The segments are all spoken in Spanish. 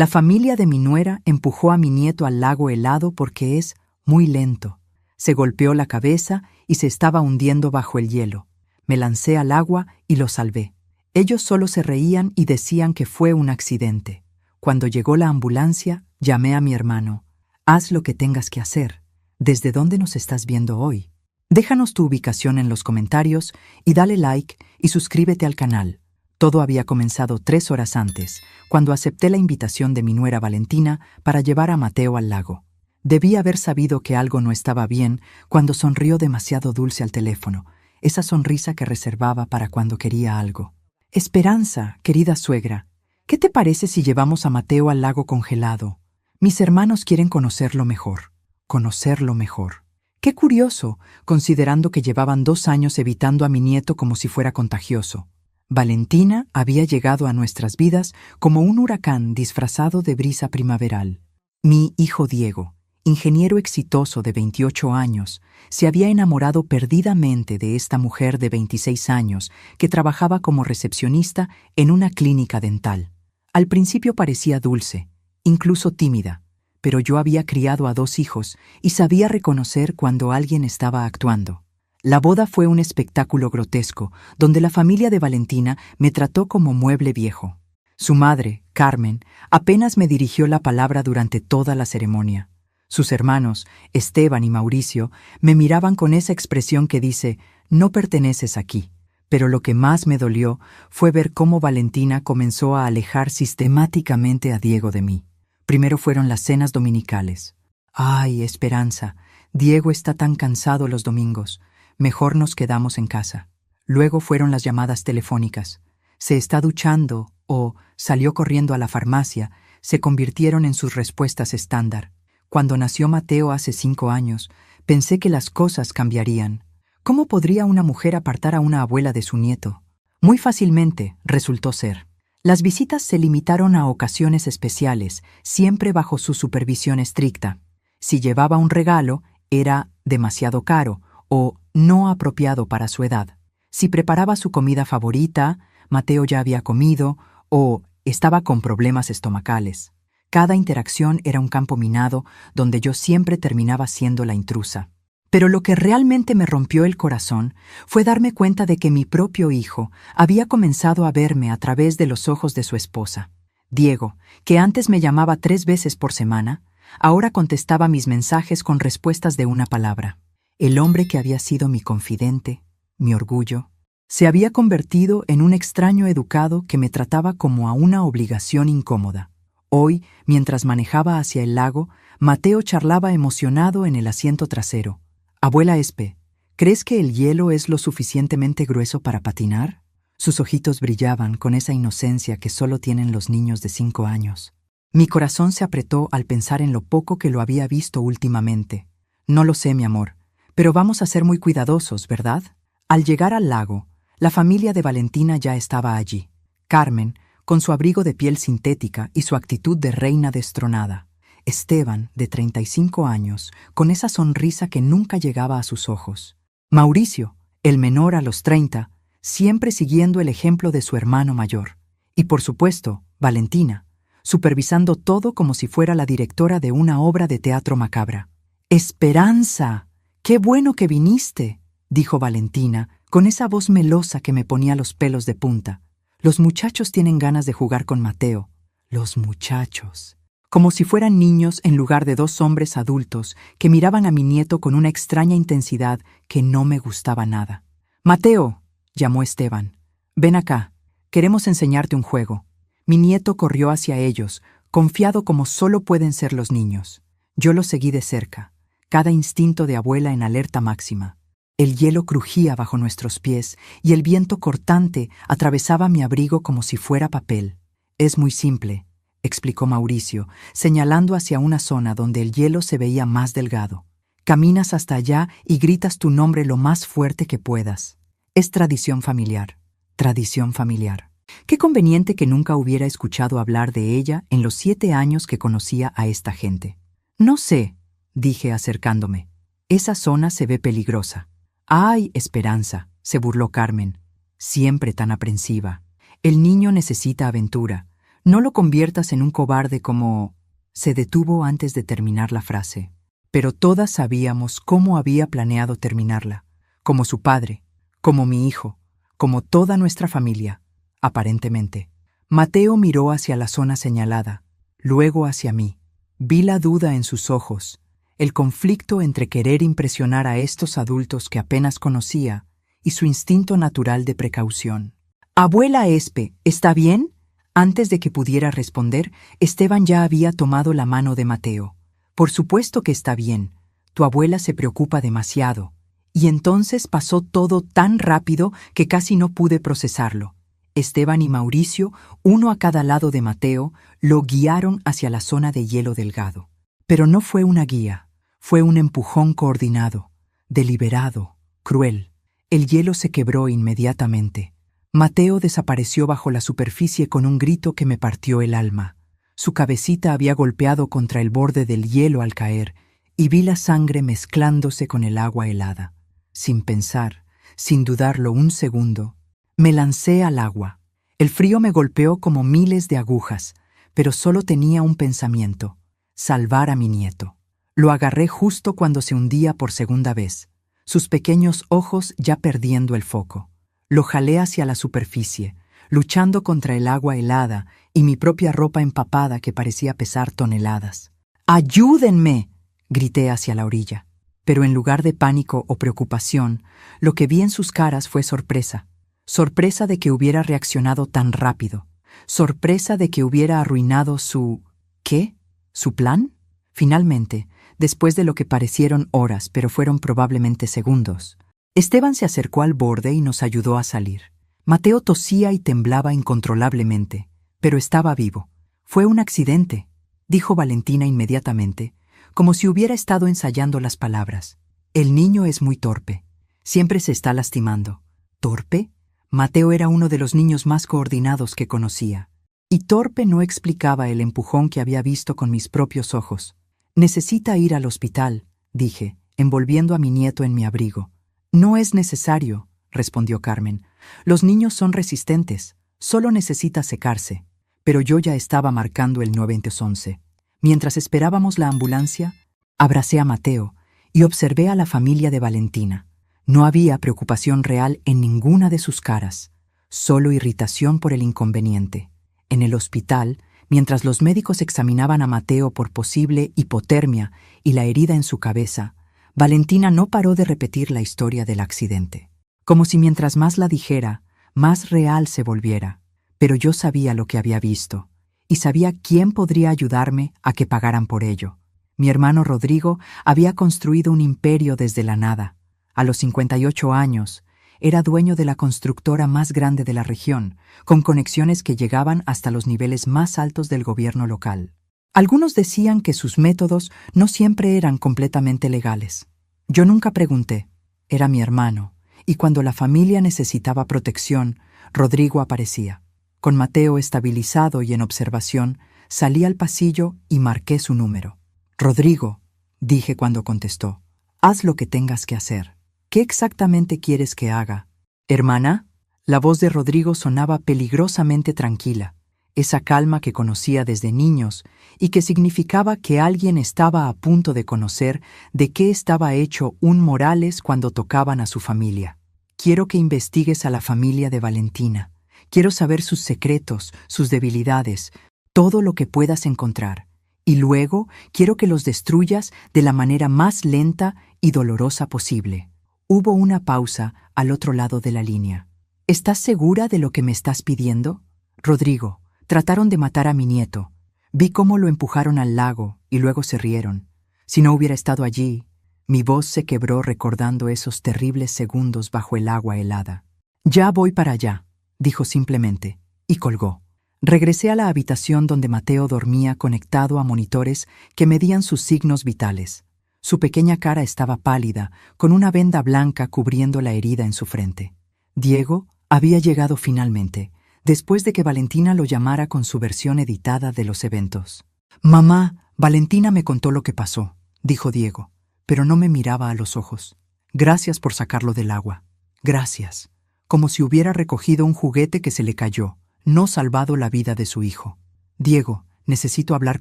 La familia de mi nuera empujó a mi nieto al lago helado porque es muy lento. Se golpeó la cabeza y se estaba hundiendo bajo el hielo. Me lancé al agua y lo salvé. Ellos solo se reían y decían que fue un accidente. Cuando llegó la ambulancia, llamé a mi hermano. Haz lo que tengas que hacer. ¿Desde dónde nos estás viendo hoy? Déjanos tu ubicación en los comentarios y dale like y suscríbete al canal. Todo había comenzado 3 horas antes, cuando acepté la invitación de mi nuera Valentina para llevar a Mateo al lago. Debí haber sabido que algo no estaba bien cuando sonrió demasiado dulce al teléfono, esa sonrisa que reservaba para cuando quería algo. Esperanza, querida suegra, ¿qué te parece si llevamos a Mateo al lago congelado? Mis hermanos quieren conocerlo mejor. Conocerlo mejor. Qué curioso, considerando que llevaban 2 años evitando a mi nieto como si fuera contagioso. Valentina había llegado a nuestras vidas como un huracán disfrazado de brisa primaveral. Mi hijo Diego, ingeniero exitoso de 28 años, se había enamorado perdidamente de esta mujer de 26 años que trabajaba como recepcionista en una clínica dental. Al principio parecía dulce, incluso tímida, pero yo había criado a 2 hijos y sabía reconocer cuando alguien estaba actuando. La boda fue un espectáculo grotesco, donde la familia de Valentina me trató como mueble viejo. Su madre, Carmen, apenas me dirigió la palabra durante toda la ceremonia. Sus hermanos, Esteban y Mauricio, me miraban con esa expresión que dice, no perteneces aquí. Pero lo que más me dolió fue ver cómo Valentina comenzó a alejar sistemáticamente a Diego de mí. Primero fueron las cenas dominicales. Ay, Esperanza, Diego está tan cansado los domingos. Mejor nos quedamos en casa. Luego fueron las llamadas telefónicas. Se está duchando o salió corriendo a la farmacia, se convirtieron en sus respuestas estándar. Cuando nació Mateo hace 5 años, pensé que las cosas cambiarían. ¿Cómo podría una mujer apartar a una abuela de su nieto? Muy fácilmente, resultó ser. Las visitas se limitaron a ocasiones especiales, siempre bajo su supervisión estricta. Si llevaba un regalo, era demasiado caro o no apropiado para su edad. Si preparaba su comida favorita, Mateo ya había comido o estaba con problemas estomacales. Cada interacción era un campo minado donde yo siempre terminaba siendo la intrusa. Pero lo que realmente me rompió el corazón fue darme cuenta de que mi propio hijo había comenzado a verme a través de los ojos de su esposa. Diego, que antes me llamaba 3 veces por semana, ahora contestaba mis mensajes con respuestas de una palabra. El hombre que había sido mi confidente, mi orgullo, se había convertido en un extraño educado que me trataba como a una obligación incómoda. Hoy, mientras manejaba hacia el lago, Mateo charlaba emocionado en el asiento trasero. «Abuela Espe, ¿crees que el hielo es lo suficientemente grueso para patinar?» Sus ojitos brillaban con esa inocencia que solo tienen los niños de 5 años. Mi corazón se apretó al pensar en lo poco que lo había visto últimamente. «No lo sé, mi amor, pero vamos a ser muy cuidadosos, ¿verdad?» Al llegar al lago, la familia de Valentina ya estaba allí. Carmen, con su abrigo de piel sintética y su actitud de reina destronada. Esteban, de 35 años, con esa sonrisa que nunca llegaba a sus ojos. Mauricio, el menor a los 30, siempre siguiendo el ejemplo de su hermano mayor. Y por supuesto, Valentina, supervisando todo como si fuera la directora de una obra de teatro macabra. «¡Esperanza! ¡Qué bueno que viniste!», dijo Valentina, con esa voz melosa que me ponía los pelos de punta. «Los muchachos tienen ganas de jugar con Mateo». Los muchachos. Como si fueran niños en lugar de 2 hombres adultos que miraban a mi nieto con una extraña intensidad que no me gustaba nada. «Mateo», llamó Esteban, «ven acá, queremos enseñarte un juego». Mi nieto corrió hacia ellos, confiado como solo pueden ser los niños. Yo lo seguí de cerca, cada instinto de abuela en alerta máxima. El hielo crujía bajo nuestros pies y el viento cortante atravesaba mi abrigo como si fuera papel. «Es muy simple», explicó Mauricio, señalando hacia una zona donde el hielo se veía más delgado. «Caminas hasta allá y gritas tu nombre lo más fuerte que puedas. Es tradición familiar. Tradición familiar». Qué conveniente que nunca hubiera escuchado hablar de ella en los 7 años que conocía a esta gente. «No sé», dije acercándome. «Esa zona se ve peligrosa». «Ay, Esperanza», se burló Carmen, siempre tan aprensiva. «El niño necesita aventura. No lo conviertas en un cobarde como... Se detuvo antes de terminar la frase. Pero todas sabíamos cómo había planeado terminarla. Como su padre, como mi hijo, como toda nuestra familia, aparentemente. Mateo miró hacia la zona señalada, luego hacia mí. Vi la duda en sus ojos, el conflicto entre querer impresionar a estos adultos que apenas conocía y su instinto natural de precaución. «Abuela Espe, ¿está bien?» Antes de que pudiera responder, Esteban ya había tomado la mano de Mateo. «Por supuesto que está bien. Tu abuela se preocupa demasiado». Y entonces pasó todo tan rápido que casi no pude procesarlo. Esteban y Mauricio, uno a cada lado de Mateo, lo guiaron hacia la zona de hielo delgado. Pero no fue una guía, fue un empujón coordinado, deliberado, cruel. El hielo se quebró inmediatamente. Mateo desapareció bajo la superficie con un grito que me partió el alma. Su cabecita había golpeado contra el borde del hielo al caer, y vi la sangre mezclándose con el agua helada. Sin pensar, sin dudarlo un segundo, me lancé al agua. El frío me golpeó como miles de agujas, pero solo tenía un pensamiento: salvar a mi nieto. Lo agarré justo cuando se hundía por segunda vez, sus pequeños ojos ya perdiendo el foco. Lo jalé hacia la superficie, luchando contra el agua helada y mi propia ropa empapada que parecía pesar toneladas. ¡Ayúdenme!, grité hacia la orilla. Pero en lugar de pánico o preocupación, lo que vi en sus caras fue sorpresa. Sorpresa de que hubiera reaccionado tan rápido. Sorpresa de que hubiera arruinado su... ¿qué? ¿Su plan? Finalmente, después de lo que parecieron horas, pero fueron probablemente segundos, Esteban se acercó al borde y nos ayudó a salir. Mateo tosía y temblaba incontrolablemente, pero estaba vivo. «Fue un accidente», dijo Valentina inmediatamente, como si hubiera estado ensayando las palabras. «El niño es muy torpe. Siempre se está lastimando». ¿Torpe? Mateo era uno de los niños más coordinados que conocía. Y torpe no explicaba el empujón que había visto con mis propios ojos. «Necesita ir al hospital», dije, envolviendo a mi nieto en mi abrigo. «No es necesario», respondió Carmen. «Los niños son resistentes. Solo necesita secarse». Pero yo ya estaba marcando el 911. Mientras esperábamos la ambulancia, abracé a Mateo y observé a la familia de Valentina. No había preocupación real en ninguna de sus caras, solo irritación por el inconveniente. En el hospital, mientras los médicos examinaban a Mateo por posible hipotermia y la herida en su cabeza, Valentina no paró de repetir la historia del accidente, como si mientras más la dijera, más real se volviera. Pero yo sabía lo que había visto, y sabía quién podría ayudarme a que pagaran por ello. Mi hermano Rodrigo había construido un imperio desde la nada. A los 58 años, era dueño de la constructora más grande de la región, con conexiones que llegaban hasta los niveles más altos del gobierno local. Algunos decían que sus métodos no siempre eran completamente legales. Yo nunca pregunté. Era mi hermano, y cuando la familia necesitaba protección, Rodrigo aparecía. Con Mateo estabilizado y en observación, salí al pasillo y marqué su número. «Rodrigo», dije cuando contestó, «haz lo que tengas que hacer». «¿Qué exactamente quieres que haga?» «Hermana». La voz de Rodrigo sonaba peligrosamente tranquila, esa calma que conocía desde niños y que significaba que alguien estaba a punto de conocer de qué estaba hecho un Morales cuando tocaban a su familia. «Quiero que investigues a la familia de Valentina. Quiero saber sus secretos, sus debilidades, todo lo que puedas encontrar. Y luego quiero que los destruyas de la manera más lenta y dolorosa posible». Hubo una pausa al otro lado de la línea. «¿Estás segura de lo que me estás pidiendo?» «Rodrigo, trataron de matar a mi nieto. Vi cómo lo empujaron al lago y luego se rieron. Si no hubiera estado allí...» Mi voz se quebró recordando esos terribles segundos bajo el agua helada. «Ya voy para allá», dijo simplemente, y colgó. Regresé a la habitación donde Mateo dormía conectado a monitores que medían sus signos vitales. Su pequeña cara estaba pálida, con una venda blanca cubriendo la herida en su frente. Diego había llegado finalmente, después de que Valentina lo llamara con su versión editada de los eventos. «Mamá, Valentina me contó lo que pasó», dijo Diego, pero no me miraba a los ojos. «Gracias por sacarlo del agua. Gracias». Como si hubiera recogido un juguete que se le cayó, no salvado la vida de su hijo. Diego, necesito hablar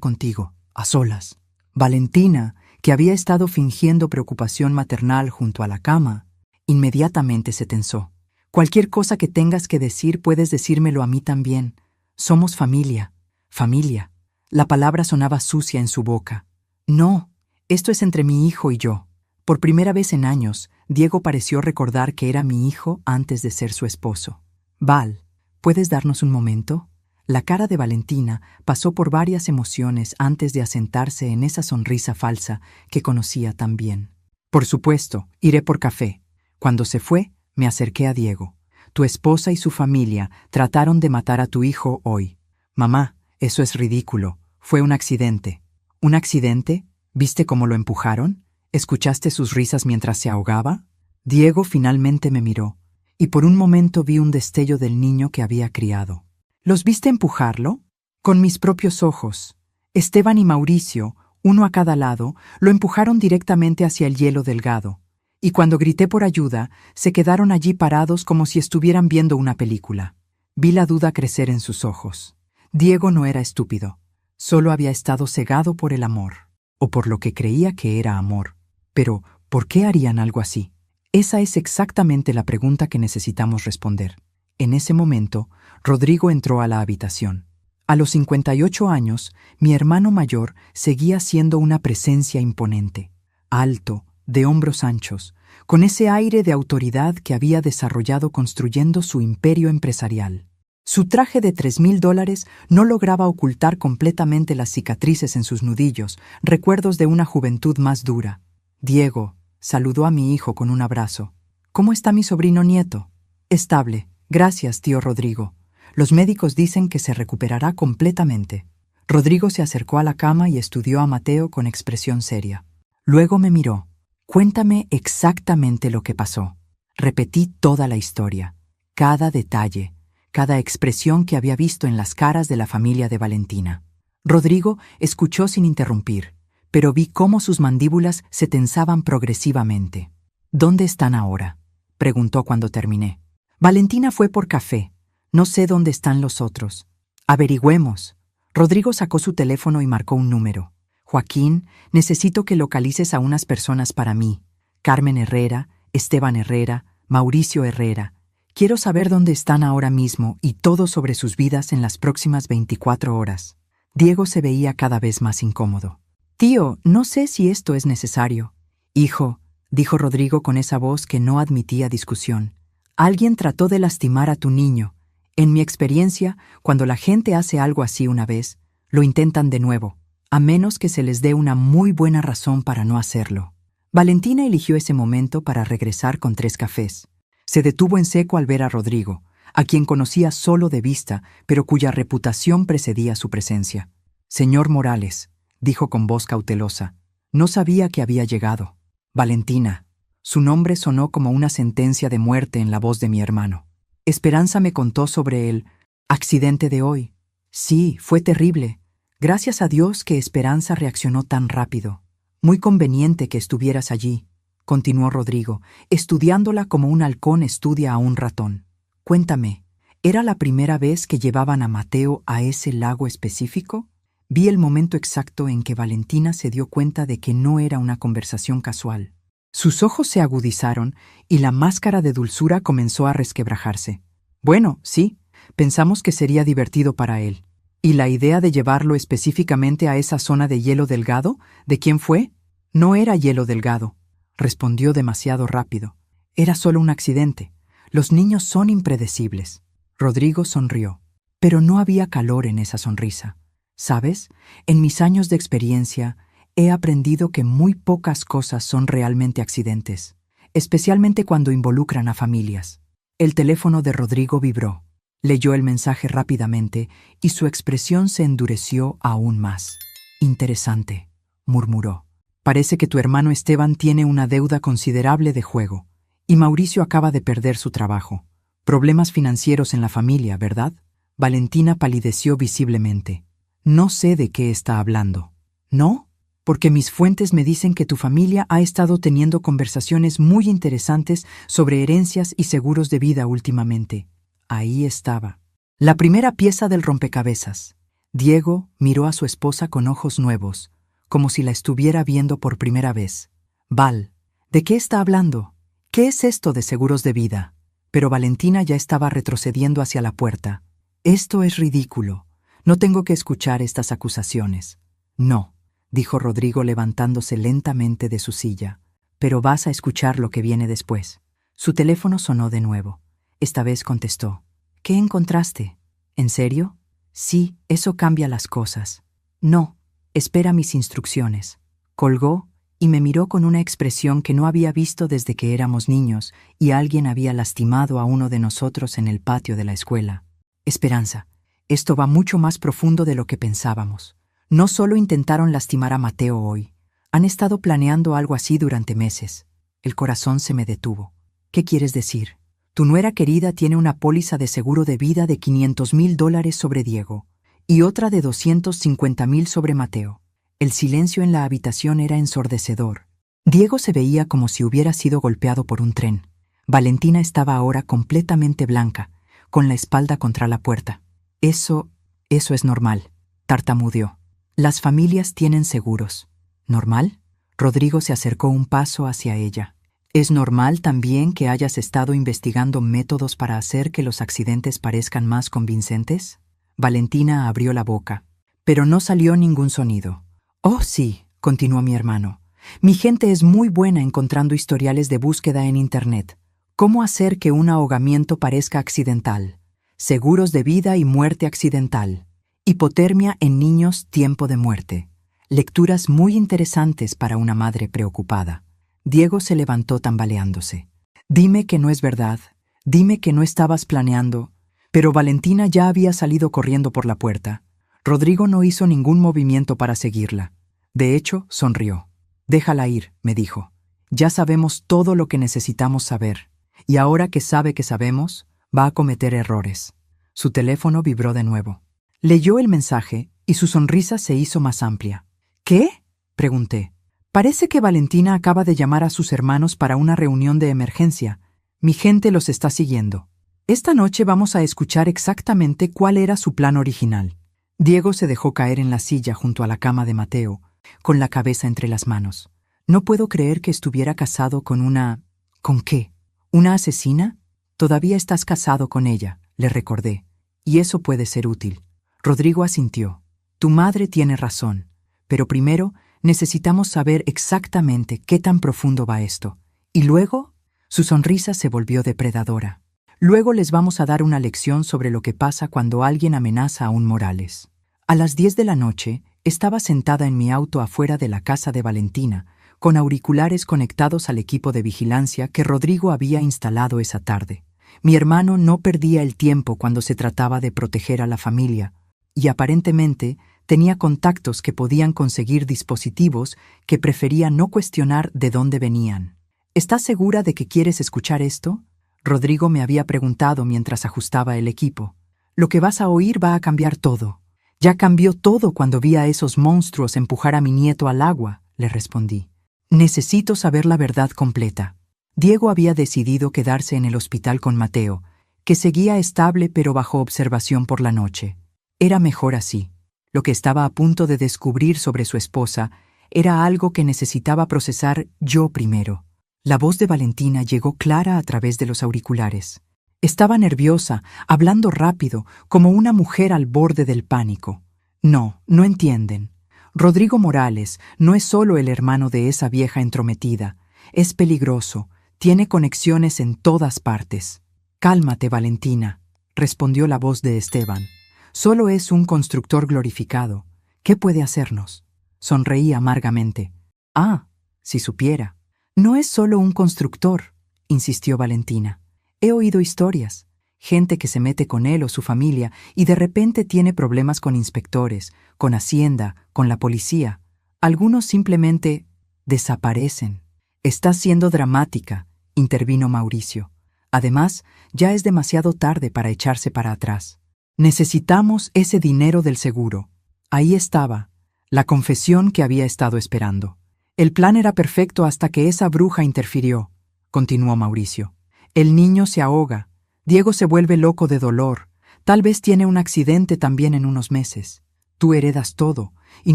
contigo, a solas. Valentina, que había estado fingiendo preocupación maternal junto a la cama, inmediatamente se tensó. Cualquier cosa que tengas que decir puedes decírmelo a mí también. Somos familia. Familia. La palabra sonaba sucia en su boca. No, esto es entre mi hijo y yo. Por primera vez en años, Diego pareció recordar que era mi hijo antes de ser su esposo. Val, ¿puedes darnos un momento? La cara de Valentina pasó por varias emociones antes de asentarse en esa sonrisa falsa que conocía tan bien. Por supuesto, iré por café. Cuando se fue, me acerqué a Diego. Tu esposa y su familia trataron de matar a tu hijo hoy. Mamá, eso es ridículo. Fue un accidente. ¿Un accidente? ¿Viste cómo lo empujaron? ¿Escuchaste sus risas mientras se ahogaba? Diego finalmente me miró, y por un momento vi un destello del niño que había criado. ¿Los viste empujarlo? Con mis propios ojos. Esteban y Mauricio, uno a cada lado, lo empujaron directamente hacia el hielo delgado, y cuando grité por ayuda, se quedaron allí parados como si estuvieran viendo una película. Vi la duda crecer en sus ojos. Diego no era estúpido, solo había estado cegado por el amor, o por lo que creía que era amor. Pero, ¿por qué harían algo así? Esa es exactamente la pregunta que necesitamos responder. En ese momento, Rodrigo entró a la habitación. A los 58 años, mi hermano mayor seguía siendo una presencia imponente, alto, de hombros anchos, con ese aire de autoridad que había desarrollado construyendo su imperio empresarial. Su traje de $3,000 no lograba ocultar completamente las cicatrices en sus nudillos, recuerdos de una juventud más dura. Diego saludó a mi hijo con un abrazo. ¿Cómo está mi sobrino nieto? Estable. Gracias, tío Rodrigo. Los médicos dicen que se recuperará completamente. Rodrigo se acercó a la cama y estudió a Mateo con expresión seria. Luego me miró. Cuéntame exactamente lo que pasó. Repetí toda la historia, cada detalle, cada expresión que había visto en las caras de la familia de Valentina. Rodrigo escuchó sin interrumpir, pero vi cómo sus mandíbulas se tensaban progresivamente. ¿Dónde están ahora?, preguntó cuando terminé. Valentina fue por café. No sé dónde están los otros. Averigüemos. Rodrigo sacó su teléfono y marcó un número. Joaquín, necesito que localices a unas personas para mí. Carmen Herrera, Esteban Herrera, Mauricio Herrera. Quiero saber dónde están ahora mismo y todo sobre sus vidas en las próximas 24 horas. Diego se veía cada vez más incómodo. Tío, no sé si esto es necesario. Hijo, dijo Rodrigo con esa voz que no admitía discusión. Alguien trató de lastimar a tu niño. En mi experiencia, cuando la gente hace algo así una vez, lo intentan de nuevo, a menos que se les dé una muy buena razón para no hacerlo. Valentina eligió ese momento para regresar con 3 cafés. Se detuvo en seco al ver a Rodrigo, a quien conocía solo de vista, pero cuya reputación precedía su presencia. Señor Morales, dijo con voz cautelosa, no sabía que había llegado. Valentina. Su nombre sonó como una sentencia de muerte en la voz de mi hermano. Esperanza me contó sobre el accidente de hoy. Sí, fue terrible. Gracias a Dios que Esperanza reaccionó tan rápido. Muy conveniente que estuvieras allí, continuó Rodrigo, estudiándola como un halcón estudia a un ratón. Cuéntame, ¿era la primera vez que llevaban a Mateo a ese lago específico? Vi el momento exacto en que Valentina se dio cuenta de que no era una conversación casual. Sus ojos se agudizaron y la máscara de dulzura comenzó a resquebrajarse. Bueno, sí, pensamos que sería divertido para él. ¿Y la idea de llevarlo específicamente a esa zona de hielo delgado? ¿De quién fue? No era hielo delgado, respondió demasiado rápido. Era solo un accidente. Los niños son impredecibles. Rodrigo sonrió, pero no había calor en esa sonrisa. ¿Sabes? En mis años de experiencia, he aprendido que muy pocas cosas son realmente accidentes, especialmente cuando involucran a familias. El teléfono de Rodrigo vibró. Leyó el mensaje rápidamente y su expresión se endureció aún más. Interesante, murmuró. Parece que tu hermano Esteban tiene una deuda considerable de juego, y Mauricio acaba de perder su trabajo. Problemas financieros en la familia, ¿verdad? Valentina palideció visiblemente. No sé de qué está hablando. ¿No? Porque mis fuentes me dicen que tu familia ha estado teniendo conversaciones muy interesantes sobre herencias y seguros de vida últimamente. Ahí estaba. La primera pieza del rompecabezas. Diego miró a su esposa con ojos nuevos, como si la estuviera viendo por primera vez. Val, ¿de qué está hablando? ¿Qué es esto de seguros de vida? Pero Valentina ya estaba retrocediendo hacia la puerta. Esto es ridículo. No tengo que escuchar estas acusaciones. No, dijo Rodrigo levantándose lentamente de su silla. Pero vas a escuchar lo que viene después. Su teléfono sonó de nuevo. Esta vez contestó. ¿Qué encontraste? ¿En serio? Sí, eso cambia las cosas. No, espera mis instrucciones. Colgó y me miró con una expresión que no había visto desde que éramos niños y alguien había lastimado a uno de nosotros en el patio de la escuela. Esperanza, esto va mucho más profundo de lo que pensábamos. No solo intentaron lastimar a Mateo hoy, han estado planeando algo así durante meses. El corazón se me detuvo. ¿Qué quieres decir? Tu nuera querida tiene una póliza de seguro de vida de $500,000 sobre Diego y otra de $250,000 sobre Mateo. El silencio en la habitación era ensordecedor. Diego se veía como si hubiera sido golpeado por un tren. Valentina estaba ahora completamente blanca, con la espalda contra la puerta. Eso es normal, tartamudeó. Las familias tienen seguros. ¿Normal? Rodrigo se acercó un paso hacia ella. ¿Es normal también que hayas estado investigando métodos para hacer que los accidentes parezcan más convincentes? Valentina abrió la boca, pero no salió ningún sonido. Oh, sí, continuó mi hermano. Mi gente es muy buena encontrando historiales de búsqueda en Internet. ¿Cómo hacer que un ahogamiento parezca accidental? Seguros de vida y muerte accidental. Hipotermia en niños, tiempo de muerte. Lecturas muy interesantes para una madre preocupada. Diego se levantó tambaleándose. Dime que no es verdad. Dime que no estabas planeando. Pero Valentina ya había salido corriendo por la puerta. Rodrigo no hizo ningún movimiento para seguirla. De hecho, sonrió. Déjala ir, me dijo. Ya sabemos todo lo que necesitamos saber. Y ahora que sabe que sabemos, va a cometer errores. Su teléfono vibró de nuevo. Leyó el mensaje y su sonrisa se hizo más amplia. ¿Qué? Pregunté. Parece que Valentina acaba de llamar a sus hermanos para una reunión de emergencia. Mi gente los está siguiendo. Esta noche vamos a escuchar exactamente cuál era su plan original. Diego se dejó caer en la silla junto a la cama de Mateo, con la cabeza entre las manos. No puedo creer que estuviera casado con una... ¿Con qué? ¿Una asesina? Todavía estás casado con ella, le recordé. Y eso puede ser útil. Rodrigo asintió. Tu madre tiene razón. Pero primero necesitamos saber exactamente qué tan profundo va esto. Y luego, su sonrisa se volvió depredadora. Luego les vamos a dar una lección sobre lo que pasa cuando alguien amenaza a un Morales. A las 10 de la noche, estaba sentada en mi auto afuera de la casa de Valentina, con auriculares conectados al equipo de vigilancia que Rodrigo había instalado esa tarde. Mi hermano no perdía el tiempo cuando se trataba de proteger a la familia, y aparentemente tenía contactos que podían conseguir dispositivos que prefería no cuestionar de dónde venían. ¿Estás segura de que quieres escuchar esto? Rodrigo me había preguntado mientras ajustaba el equipo. Lo que vas a oír va a cambiar todo. Ya cambió todo cuando vi a esos monstruos empujar a mi nieto al agua, le respondí. Necesito saber la verdad completa. Diego había decidido quedarse en el hospital con Mateo, que seguía estable pero bajo observación por la noche. Era mejor así. Lo que estaba a punto de descubrir sobre su esposa era algo que necesitaba procesar yo primero. La voz de Valentina llegó clara a través de los auriculares. Estaba nerviosa, hablando rápido, como una mujer al borde del pánico. No entienden. Rodrigo Morales no es solo el hermano de esa vieja entrometida. Es peligroso, tiene conexiones en todas partes. Cálmate, Valentina, respondió la voz de Esteban. Solo es un constructor glorificado. ¿Qué puede hacernos? Sonreí amargamente. Ah, si supiera. No es solo un constructor, insistió Valentina. He oído historias. Gente que se mete con él o su familia y de repente tiene problemas con inspectores, con Hacienda, con la policía. Algunos simplemente desaparecen. Estás siendo dramática, intervino Mauricio. Además, ya es demasiado tarde para echarse para atrás. Necesitamos ese dinero del seguro. Ahí estaba, la confesión que había estado esperando. El plan era perfecto hasta que esa bruja interfirió, continuó Mauricio. El niño se ahoga. Diego se vuelve loco de dolor. Tal vez tiene un accidente también en unos meses. Tú heredas todo, y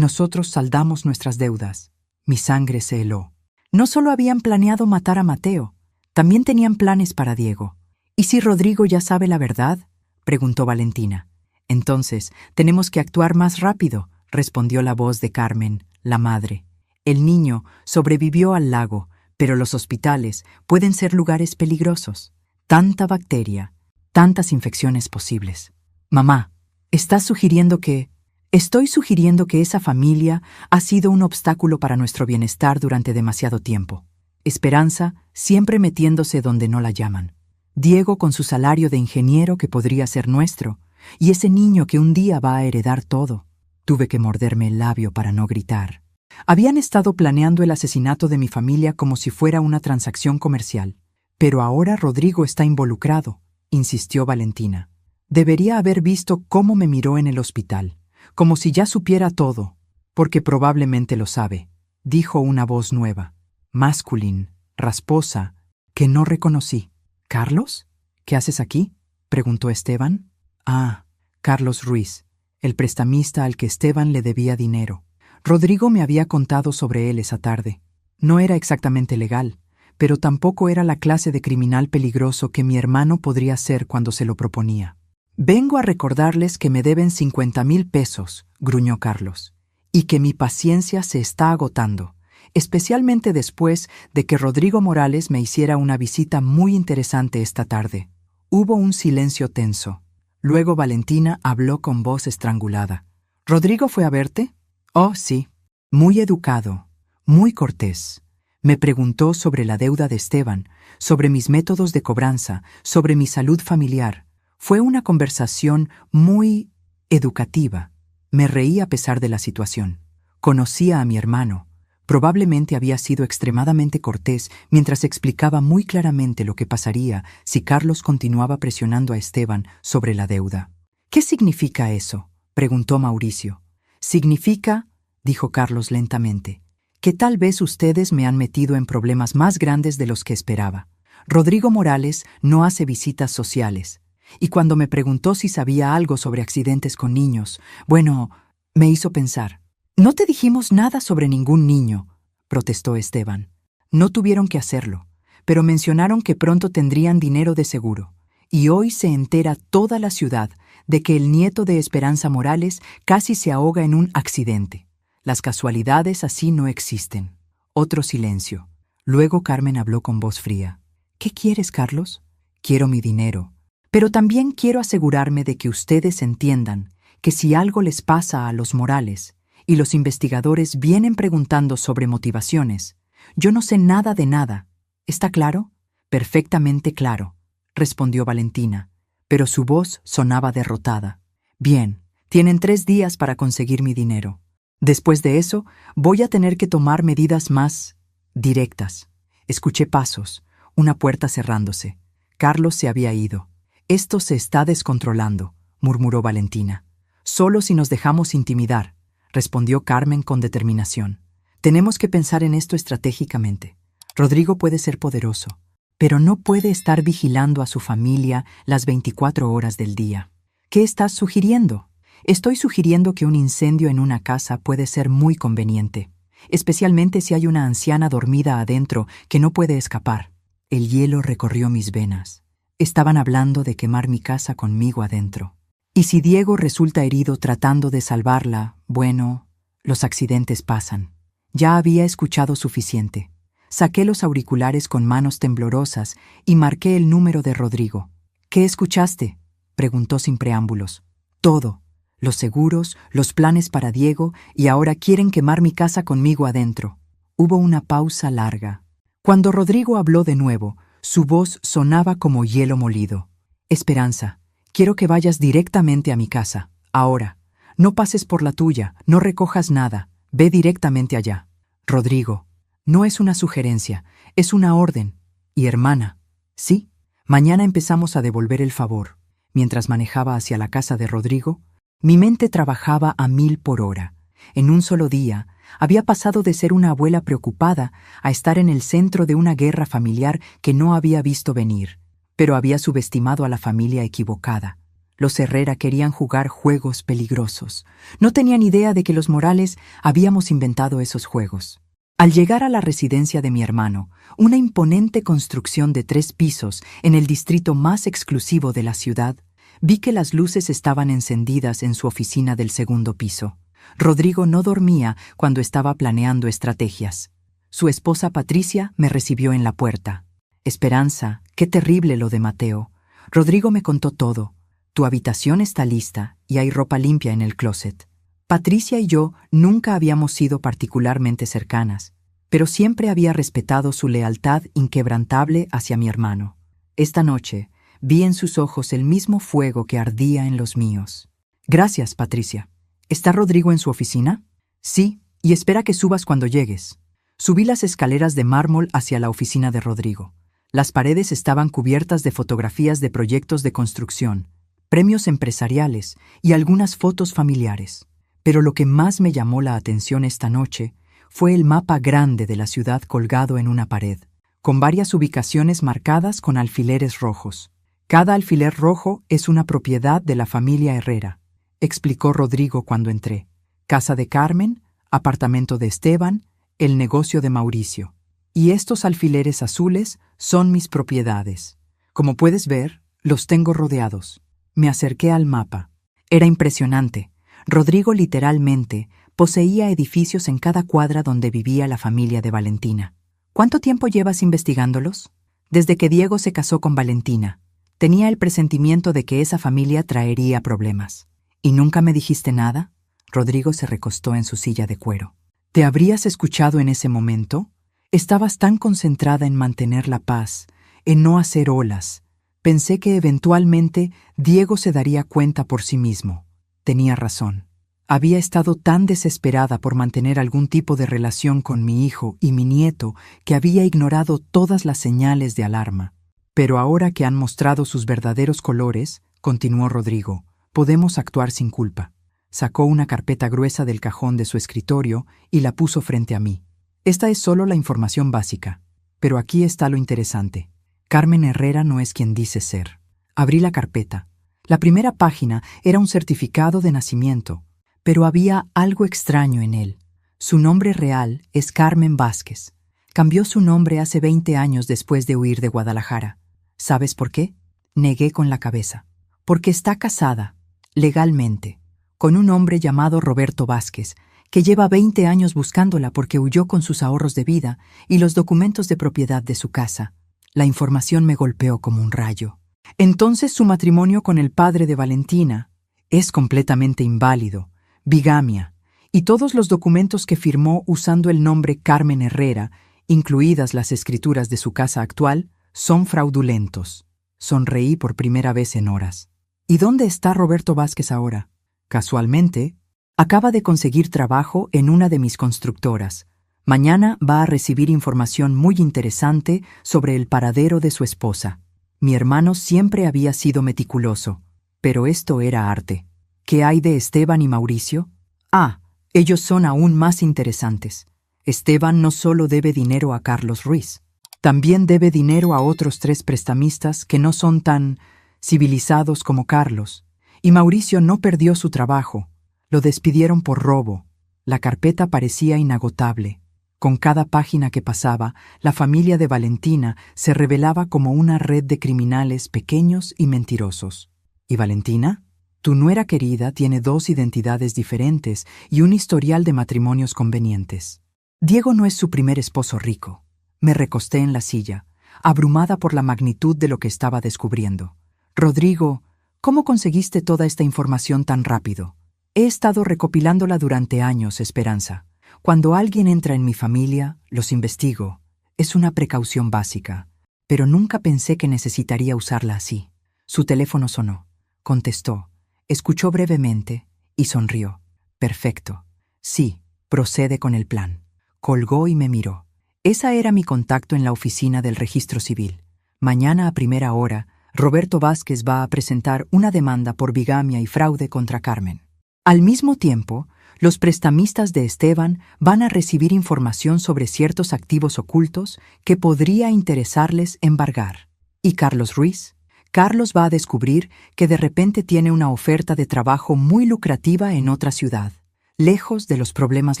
nosotros saldamos nuestras deudas. Mi sangre se heló. No solo habían planeado matar a Mateo, también tenían planes para Diego. ¿Y si Rodrigo ya sabe la verdad?, preguntó Valentina. Entonces, tenemos que actuar más rápido, respondió la voz de Carmen, la madre. El niño sobrevivió al lago, pero los hospitales pueden ser lugares peligrosos. Tanta bacteria, tantas infecciones posibles. Mamá, ¿estás sugiriendo que... Estoy sugiriendo que esa familia ha sido un obstáculo para nuestro bienestar durante demasiado tiempo. Esperanza siempre metiéndose donde no la llaman. Diego con su salario de ingeniero que podría ser nuestro, y ese niño que un día va a heredar todo. Tuve que morderme el labio para no gritar. Habían estado planeando el asesinato de mi familia como si fuera una transacción comercial. Pero ahora Rodrigo está involucrado, insistió Valentina. Debería haber visto cómo me miró en el hospital, como si ya supiera todo, porque probablemente lo sabe, dijo una voz nueva, masculina, rasposa, que no reconocí. ¿Carlos? ¿Qué haces aquí?, preguntó Esteban. Ah, Carlos Ruiz, el prestamista al que Esteban le debía dinero. Rodrigo me había contado sobre él esa tarde. No era exactamente legal, pero tampoco era la clase de criminal peligroso que mi hermano podría ser cuando se lo proponía. Vengo a recordarles que me deben 50,000 pesos, gruñó Carlos, y que mi paciencia se está agotando, especialmente después de que Rodrigo Morales me hiciera una visita muy interesante esta tarde. Hubo un silencio tenso. Luego Valentina habló con voz estrangulada. ¿Rodrigo fue a verte? Oh, sí. Muy educado, muy cortés. Me preguntó sobre la deuda de Esteban, sobre mis métodos de cobranza, sobre mi salud familiar. Fue una conversación muy educativa. Me reí a pesar de la situación. Conocía a mi hermano. Probablemente había sido extremadamente cortés mientras explicaba muy claramente lo que pasaría si Carlos continuaba presionando a Esteban sobre la deuda. ¿Qué significa eso?, preguntó Mauricio. Significa, dijo Carlos lentamente, que tal vez ustedes me han metido en problemas más grandes de los que esperaba. Rodrigo Morales no hace visitas sociales. Y cuando me preguntó si sabía algo sobre accidentes con niños, bueno, me hizo pensar. No te dijimos nada sobre ningún niño, protestó Esteban. No tuvieron que hacerlo, pero mencionaron que pronto tendrían dinero de seguro. Y hoy se entera toda la ciudad de que el nieto de Esperanza Morales casi se ahoga en un accidente. Las casualidades así no existen. Otro silencio. Luego Carmen habló con voz fría. ¿Qué quieres, Carlos? Quiero mi dinero. Pero también quiero asegurarme de que ustedes entiendan que si algo les pasa a los Morales y los investigadores vienen preguntando sobre motivaciones, yo no sé nada de nada. ¿Está claro? Perfectamente claro, respondió Valentina, pero su voz sonaba derrotada. Bien, tienen 3 días para conseguir mi dinero. Después de eso, voy a tener que tomar medidas más directas. Escuché pasos, una puerta cerrándose. Carlos se había ido. Esto se está descontrolando, murmuró Valentina. Solo si nos dejamos intimidar, respondió Carmen con determinación. Tenemos que pensar en esto estratégicamente. Rodrigo puede ser poderoso, pero no puede estar vigilando a su familia las 24 horas del día. ¿Qué estás sugiriendo? Estoy sugiriendo que un incendio en una casa puede ser muy conveniente, especialmente si hay una anciana dormida adentro que no puede escapar. El hielo recorrió mis venas. Estaban hablando de quemar mi casa conmigo adentro. Y si Diego resulta herido tratando de salvarla, bueno, los accidentes pasan. Ya había escuchado suficiente. Saqué los auriculares con manos temblorosas y marqué el número de Rodrigo. ¿Qué escuchaste?, preguntó sin preámbulos. Todo. Los seguros, los planes para Diego, y ahora quieren quemar mi casa conmigo adentro. Hubo una pausa larga. Cuando Rodrigo habló de nuevo, su voz sonaba como hielo molido. Esperanza, quiero que vayas directamente a mi casa, ahora. No pases por la tuya, no recojas nada, ve directamente allá. Rodrigo, no es una sugerencia, es una orden. Y hermana, sí, mañana empezamos a devolver el favor. Mientras manejaba hacia la casa de Rodrigo, mi mente trabajaba a 1000 por hora. En un solo día, había pasado de ser una abuela preocupada a estar en el centro de una guerra familiar que no había visto venir, pero había subestimado a la familia equivocada. Los Herrera querían jugar juegos peligrosos. No tenían idea de que los Morales habíamos inventado esos juegos. Al llegar a la residencia de mi hermano, una imponente construcción de 3 pisos en el distrito más exclusivo de la ciudad, vi que las luces estaban encendidas en su oficina del segundo piso. Rodrigo no dormía cuando estaba planeando estrategias. Su esposa Patricia me recibió en la puerta. Esperanza, qué terrible lo de Mateo. Rodrigo me contó todo. Tu habitación está lista y hay ropa limpia en el closet. Patricia y yo nunca habíamos sido particularmente cercanas, pero siempre había respetado su lealtad inquebrantable hacia mi hermano. Esta noche vi en sus ojos el mismo fuego que ardía en los míos. Gracias, Patricia. ¿Está Rodrigo en su oficina? Sí, y espera que subas cuando llegues. Subí las escaleras de mármol hacia la oficina de Rodrigo. Las paredes estaban cubiertas de fotografías de proyectos de construcción, premios empresariales y algunas fotos familiares. Pero lo que más me llamó la atención esta noche fue el mapa grande de la ciudad colgado en una pared, con varias ubicaciones marcadas con alfileres rojos. Cada alfiler rojo es una propiedad de la familia Herrera, explicó Rodrigo cuando entré. Casa de Carmen, apartamento de Esteban, el negocio de Mauricio. Y estos alfileres azules son mis propiedades. Como puedes ver, los tengo rodeados. Me acerqué al mapa. Era impresionante. Rodrigo literalmente poseía edificios en cada cuadra donde vivía la familia de Valentina. ¿Cuánto tiempo llevas investigándolos? Desde que Diego se casó con Valentina. Tenía el presentimiento de que esa familia traería problemas. ¿Y nunca me dijiste nada? Rodrigo se recostó en su silla de cuero. ¿Te habrías escuchado en ese momento? Estabas tan concentrada en mantener la paz, en no hacer olas. Pensé que eventualmente Diego se daría cuenta por sí mismo. Tenía razón. Había estado tan desesperada por mantener algún tipo de relación con mi hijo y mi nieto que había ignorado todas las señales de alarma. Pero ahora que han mostrado sus verdaderos colores, continuó Rodrigo, podemos actuar sin culpa. Sacó una carpeta gruesa del cajón de su escritorio y la puso frente a mí. Esta es solo la información básica, pero aquí está lo interesante. Carmen Herrera no es quien dice ser. Abrí la carpeta. La primera página era un certificado de nacimiento, pero había algo extraño en él. Su nombre real es Carmen Vázquez. Cambió su nombre hace 20 años después de huir de Guadalajara. ¿Sabes por qué? Negué con la cabeza. Porque está casada, legalmente, con un hombre llamado Roberto Vázquez, que lleva 20 años buscándola porque huyó con sus ahorros de vida y los documentos de propiedad de su casa. La información me golpeó como un rayo. Entonces su matrimonio con el padre de Valentina es completamente inválido, bigamia, y todos los documentos que firmó usando el nombre Carmen Herrera, incluidas las escrituras de su casa actual, son fraudulentos. Sonreí por primera vez en horas. ¿Y dónde está Roberto Vázquez ahora? Casualmente, acaba de conseguir trabajo en una de mis constructoras. Mañana va a recibir información muy interesante sobre el paradero de su esposa. Mi hermano siempre había sido meticuloso, pero esto era arte. ¿Qué hay de Esteban y Mauricio? Ah, ellos son aún más interesantes. Esteban no solo debe dinero a Carlos Ruiz, también debe dinero a otros 3 prestamistas que no son tan civilizados como Carlos. Y Mauricio no perdió su trabajo. Lo despidieron por robo. La carpeta parecía inagotable. Con cada página que pasaba, la familia de Valentina se revelaba como una red de criminales pequeños y mentirosos. ¿Y Valentina? Tu nuera querida tiene 2 identidades diferentes y un historial de matrimonios convenientes. Diego no es su primer esposo rico. Me recosté en la silla, abrumada por la magnitud de lo que estaba descubriendo. Rodrigo, ¿cómo conseguiste toda esta información tan rápido? He estado recopilándola durante años, Esperanza. Cuando alguien entra en mi familia, los investigo. Es una precaución básica, pero nunca pensé que necesitaría usarla así. Su teléfono sonó. Contestó. Escuchó brevemente y sonrió. Perfecto. Sí, procede con el plan. Colgó y me miró. Esa era mi contacto en la oficina del registro civil. Mañana a primera hora, Roberto Vázquez va a presentar una demanda por bigamia y fraude contra Carmen. Al mismo tiempo, los prestamistas de Esteban van a recibir información sobre ciertos activos ocultos que podría interesarles embargar. ¿Y Carlos Ruiz? Carlos va a descubrir que de repente tiene una oferta de trabajo muy lucrativa en otra ciudad, lejos de los problemas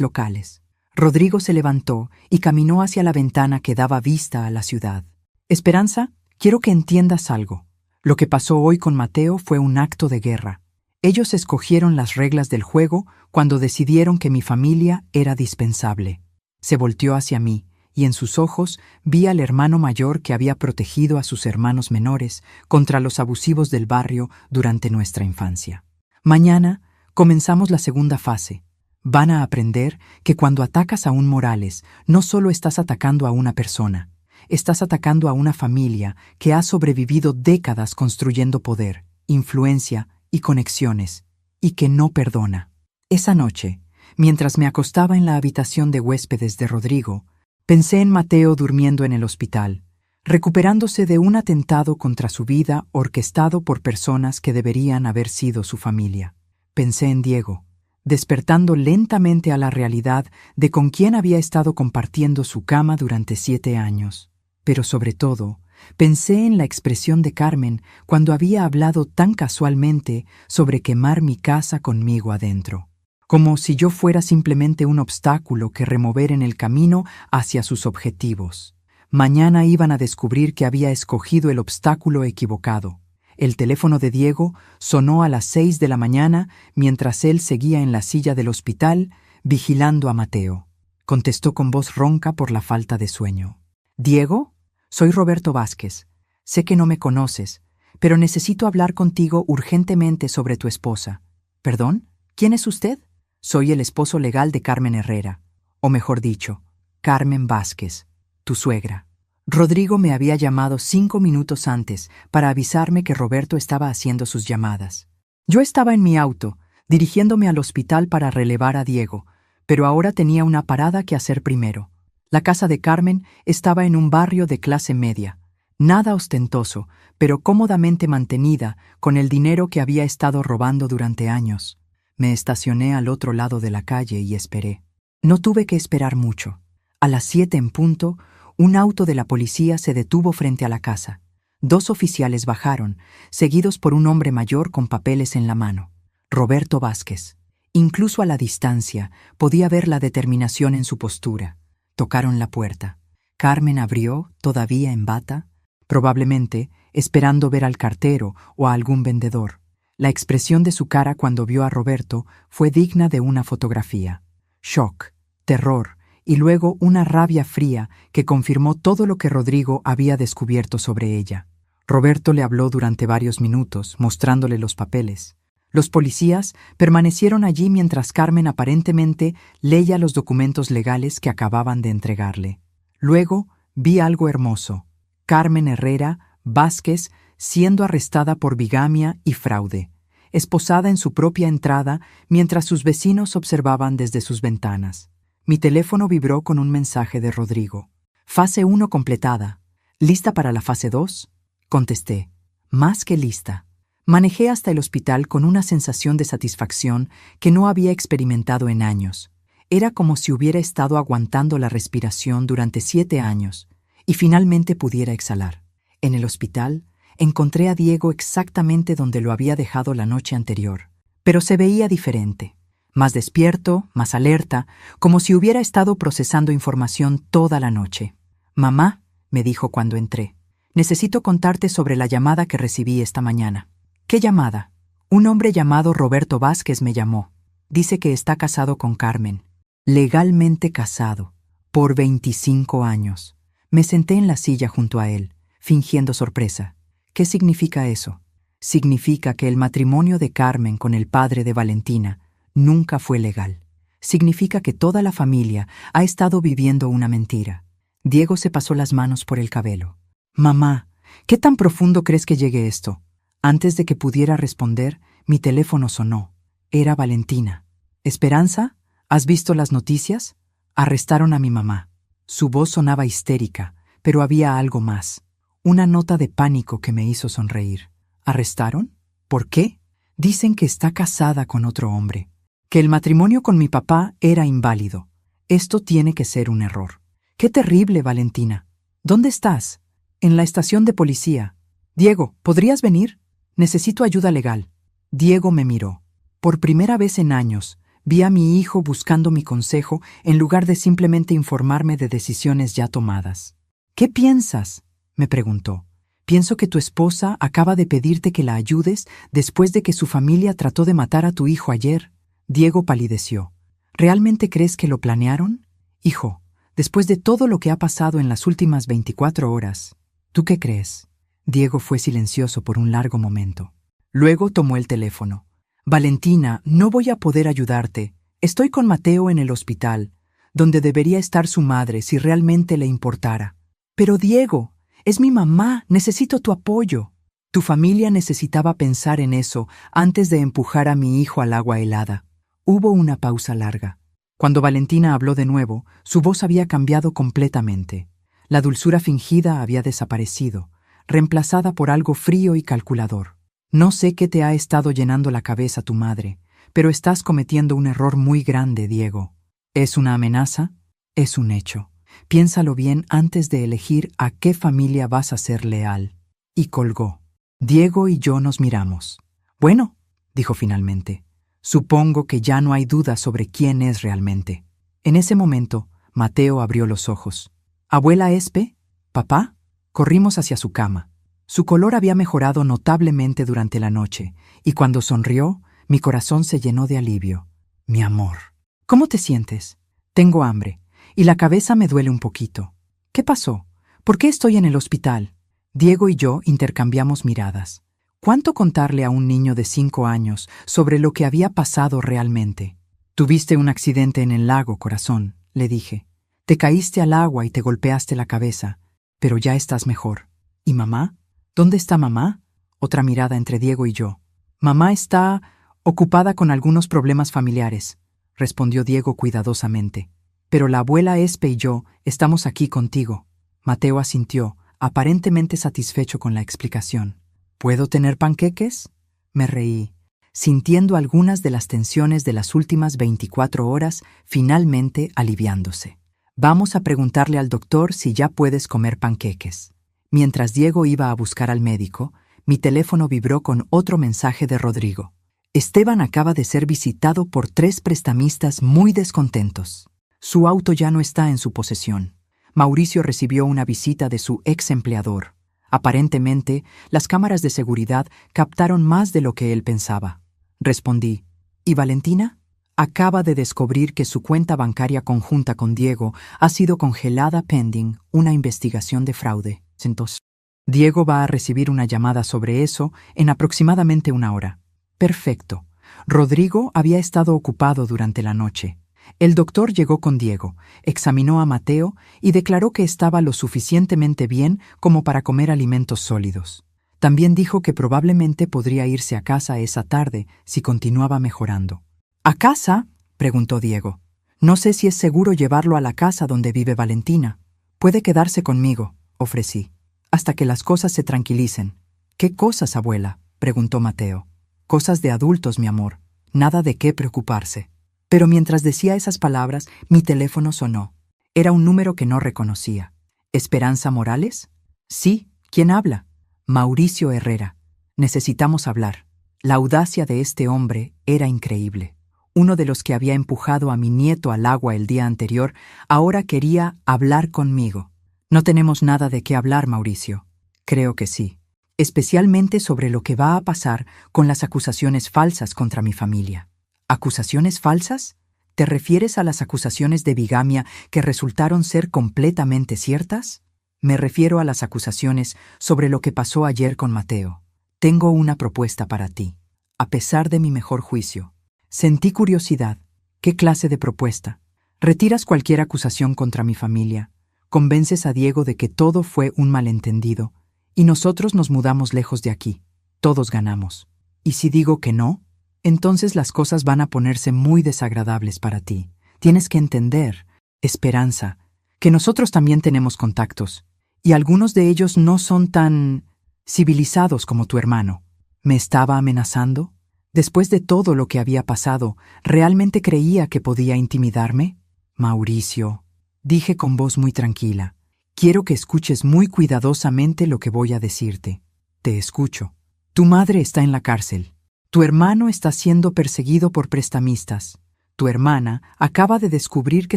locales. Rodrigo se levantó y caminó hacia la ventana que daba vista a la ciudad. Esperanza, quiero que entiendas algo. Lo que pasó hoy con Mateo fue un acto de guerra. Ellos escogieron las reglas del juego cuando decidieron que mi familia era dispensable. Se volteó hacia mí, y en sus ojos vi al hermano mayor que había protegido a sus hermanos menores contra los abusivos del barrio durante nuestra infancia. Mañana comenzamos la segunda fase. Van a aprender que cuando atacas a un Morales, no solo estás atacando a una persona, estás atacando a una familia que ha sobrevivido décadas construyendo poder, influencia y conexiones, y que no perdona. Esa noche, mientras me acostaba en la habitación de huéspedes de Rodrigo, pensé en Mateo durmiendo en el hospital, recuperándose de un atentado contra su vida orquestado por personas que deberían haber sido su familia. Pensé en Diego, despertando lentamente a la realidad de con quién había estado compartiendo su cama durante 7 años. Pero sobre todo, pensé en la expresión de Carmen cuando había hablado tan casualmente sobre quemar mi casa conmigo adentro, como si yo fuera simplemente un obstáculo que remover en el camino hacia sus objetivos. Mañana iban a descubrir que había escogido el obstáculo equivocado. El teléfono de Diego sonó a las 6 de la mañana mientras él seguía en la silla del hospital vigilando a Mateo. Contestó con voz ronca por la falta de sueño. «¿Diego? Soy Roberto Vázquez. Sé que no me conoces, pero necesito hablar contigo urgentemente sobre tu esposa». «¿Perdón? ¿Quién es usted?» «Soy el esposo legal de Carmen Herrera, o mejor dicho, Carmen Vázquez, tu suegra». Rodrigo me había llamado 5 minutos antes para avisarme que Roberto estaba haciendo sus llamadas. Yo estaba en mi auto, dirigiéndome al hospital para relevar a Diego, pero ahora tenía una parada que hacer primero. La casa de Carmen estaba en un barrio de clase media, nada ostentoso, pero cómodamente mantenida con el dinero que había estado robando durante años. Me estacioné al otro lado de la calle y esperé. No tuve que esperar mucho. A las 7 en punto, un auto de la policía se detuvo frente a la casa. 2 oficiales bajaron, seguidos por un hombre mayor con papeles en la mano. Roberto Vázquez. Incluso a la distancia podía ver la determinación en su postura. Tocaron la puerta. Carmen abrió, todavía en bata, probablemente esperando ver al cartero o a algún vendedor. La expresión de su cara cuando vio a Roberto fue digna de una fotografía. Shock, terror, y luego una rabia fría que confirmó todo lo que Rodrigo había descubierto sobre ella. Roberto le habló durante varios minutos, mostrándole los papeles. Los policías permanecieron allí mientras Carmen aparentemente leía los documentos legales que acababan de entregarle. Luego vi algo hermoso. Carmen Herrera Vázquez siendo arrestada por bigamia y fraude, esposada en su propia entrada mientras sus vecinos observaban desde sus ventanas. Mi teléfono vibró con un mensaje de Rodrigo. «Fase 1 completada. ¿Lista para la fase 2?» Contesté. «Más que lista». Manejé hasta el hospital con una sensación de satisfacción que no había experimentado en años. Era como si hubiera estado aguantando la respiración durante 7 años y finalmente pudiera exhalar. En el hospital encontré a Diego exactamente donde lo había dejado la noche anterior, pero se veía diferente. Más despierto, más alerta, como si hubiera estado procesando información toda la noche. «Mamá», me dijo cuando entré, «necesito contarte sobre la llamada que recibí esta mañana». «¿Qué llamada?» «Un hombre llamado Roberto Vázquez me llamó. Dice que está casado con Carmen. Legalmente casado. Por 25 años». Me senté en la silla junto a él, fingiendo sorpresa. «¿Qué significa eso?» «Significa que el matrimonio de Carmen con el padre de Valentina nunca fue legal. Significa que toda la familia ha estado viviendo una mentira». Diego se pasó las manos por el cabello. «Mamá, ¿qué tan profundo crees que llegue esto?» Antes de que pudiera responder, mi teléfono sonó. Era Valentina. «¿Esperanza? ¿Has visto las noticias? Arrestaron a mi mamá». Su voz sonaba histérica, pero había algo más. Una nota de pánico que me hizo sonreír. «¿Arrestaron? ¿Por qué?» «Dicen que está casada con otro hombre. Que el matrimonio con mi papá era inválido. Esto tiene que ser un error». «Qué terrible, Valentina. ¿Dónde estás?» «En la estación de policía». Diego, ¿podrías venir? Necesito ayuda legal. Diego me miró. Por primera vez en años, vi a mi hijo buscando mi consejo en lugar de simplemente informarme de decisiones ya tomadas. ¿Qué piensas?, me preguntó. Pienso que tu esposa acaba de pedirte que la ayudes después de que su familia trató de matar a tu hijo ayer. Diego palideció. ¿Realmente crees que lo planearon? Hijo, después de todo lo que ha pasado en las últimas 24 horas, ¿tú qué crees? Diego fue silencioso por un largo momento. Luego tomó el teléfono. Valentina, no voy a poder ayudarte. Estoy con Mateo en el hospital, donde debería estar su madre si realmente le importara. Pero Diego, es mi mamá, necesito tu apoyo. Tu familia necesitaba pensar en eso antes de empujar a mi hijo al agua helada. Hubo una pausa larga. Cuando Valentina habló de nuevo, su voz había cambiado completamente. La dulzura fingida había desaparecido, reemplazada por algo frío y calculador. No sé qué te ha estado llenando la cabeza tu madre, pero estás cometiendo un error muy grande, Diego. ¿Es una amenaza? Es un hecho. Piénsalo bien antes de elegir a qué familia vas a ser leal. Y colgó. Diego y yo nos miramos. Bueno, dijo finalmente, supongo que ya no hay duda sobre quién es realmente. En ese momento, Mateo abrió los ojos. ¿Abuela Espe? ¿Papá? Corrimos hacia su cama. Su color había mejorado notablemente durante la noche, y cuando sonrió, mi corazón se llenó de alivio. Mi amor. ¿Cómo te sientes? Tengo hambre, y la cabeza me duele un poquito. ¿Qué pasó? ¿Por qué estoy en el hospital? Diego y yo intercambiamos miradas. ¿Cuánto contarle a un niño de 5 años sobre lo que había pasado realmente? Tuviste un accidente en el lago, corazón, le dije. Te caíste al agua y te golpeaste la cabeza, pero ya estás mejor. ¿Y mamá? ¿Dónde está mamá? Otra mirada entre Diego y yo. Mamá está ocupada con algunos problemas familiares, respondió Diego cuidadosamente. Pero la abuela Espe y yo estamos aquí contigo. Mateo asintió, aparentemente satisfecho con la explicación. ¿Puedo tener panqueques? Me reí, sintiendo algunas de las tensiones de las últimas 24 horas finalmente aliviándose. Vamos a preguntarle al doctor si ya puedes comer panqueques. Mientras Diego iba a buscar al médico, mi teléfono vibró con otro mensaje de Rodrigo. Esteban acaba de ser visitado por 3 prestamistas muy descontentos. Su auto ya no está en su posesión. Mauricio recibió una visita de su ex empleador. Aparentemente, las cámaras de seguridad captaron más de lo que él pensaba. Respondí, ¿y Valentina? Acaba de descubrir que su cuenta bancaria conjunta con Diego ha sido congelada pending una investigación de fraude. Entonces, Diego va a recibir una llamada sobre eso en aproximadamente 1 hora. Perfecto. Rodrigo había estado ocupado durante la noche. El doctor llegó con Diego, examinó a Mateo y declaró que estaba lo suficientemente bien como para comer alimentos sólidos. También dijo que probablemente podría irse a casa esa tarde si continuaba mejorando. ¿A casa?, preguntó Diego. No sé si es seguro llevarlo a la casa donde vive Valentina. Puede quedarse conmigo, ofrecí, hasta que las cosas se tranquilicen. ¿Qué cosas, abuela?, preguntó Mateo. Cosas de adultos, mi amor. Nada de qué preocuparse. Pero mientras decía esas palabras, mi teléfono sonó. Era un número que no reconocía. ¿Esperanza Morales? Sí, ¿quién habla? Mauricio Herrera. Necesitamos hablar. La audacia de este hombre era increíble. Uno de los que había empujado a mi nieto al agua el día anterior, ahora quería hablar conmigo. No tenemos nada de qué hablar, Mauricio. Creo que sí. Especialmente sobre lo que va a pasar con las acusaciones falsas contra mi familia. ¿Acusaciones falsas? ¿Te refieres a las acusaciones de bigamia que resultaron ser completamente ciertas? Me refiero a las acusaciones sobre lo que pasó ayer con Mateo. Tengo una propuesta para ti. A pesar de mi mejor juicio, sentí curiosidad. ¿Qué clase de propuesta? Retiras cualquier acusación contra mi familia, convences a Diego de que todo fue un malentendido, y nosotros nos mudamos lejos de aquí. Todos ganamos. ¿Y si digo que no? Entonces las cosas van a ponerse muy desagradables para ti. Tienes que entender, Esperanza, que nosotros también tenemos contactos, y algunos de ellos no son tan civilizados como tu hermano. ¿Me estaba amenazando? Después de todo lo que había pasado, ¿realmente creía que podía intimidarme? Mauricio, dije con voz muy tranquila, quiero que escuches muy cuidadosamente lo que voy a decirte. Te escucho. Tu madre está en la cárcel. Tu hermano está siendo perseguido por prestamistas. Tu hermana acaba de descubrir que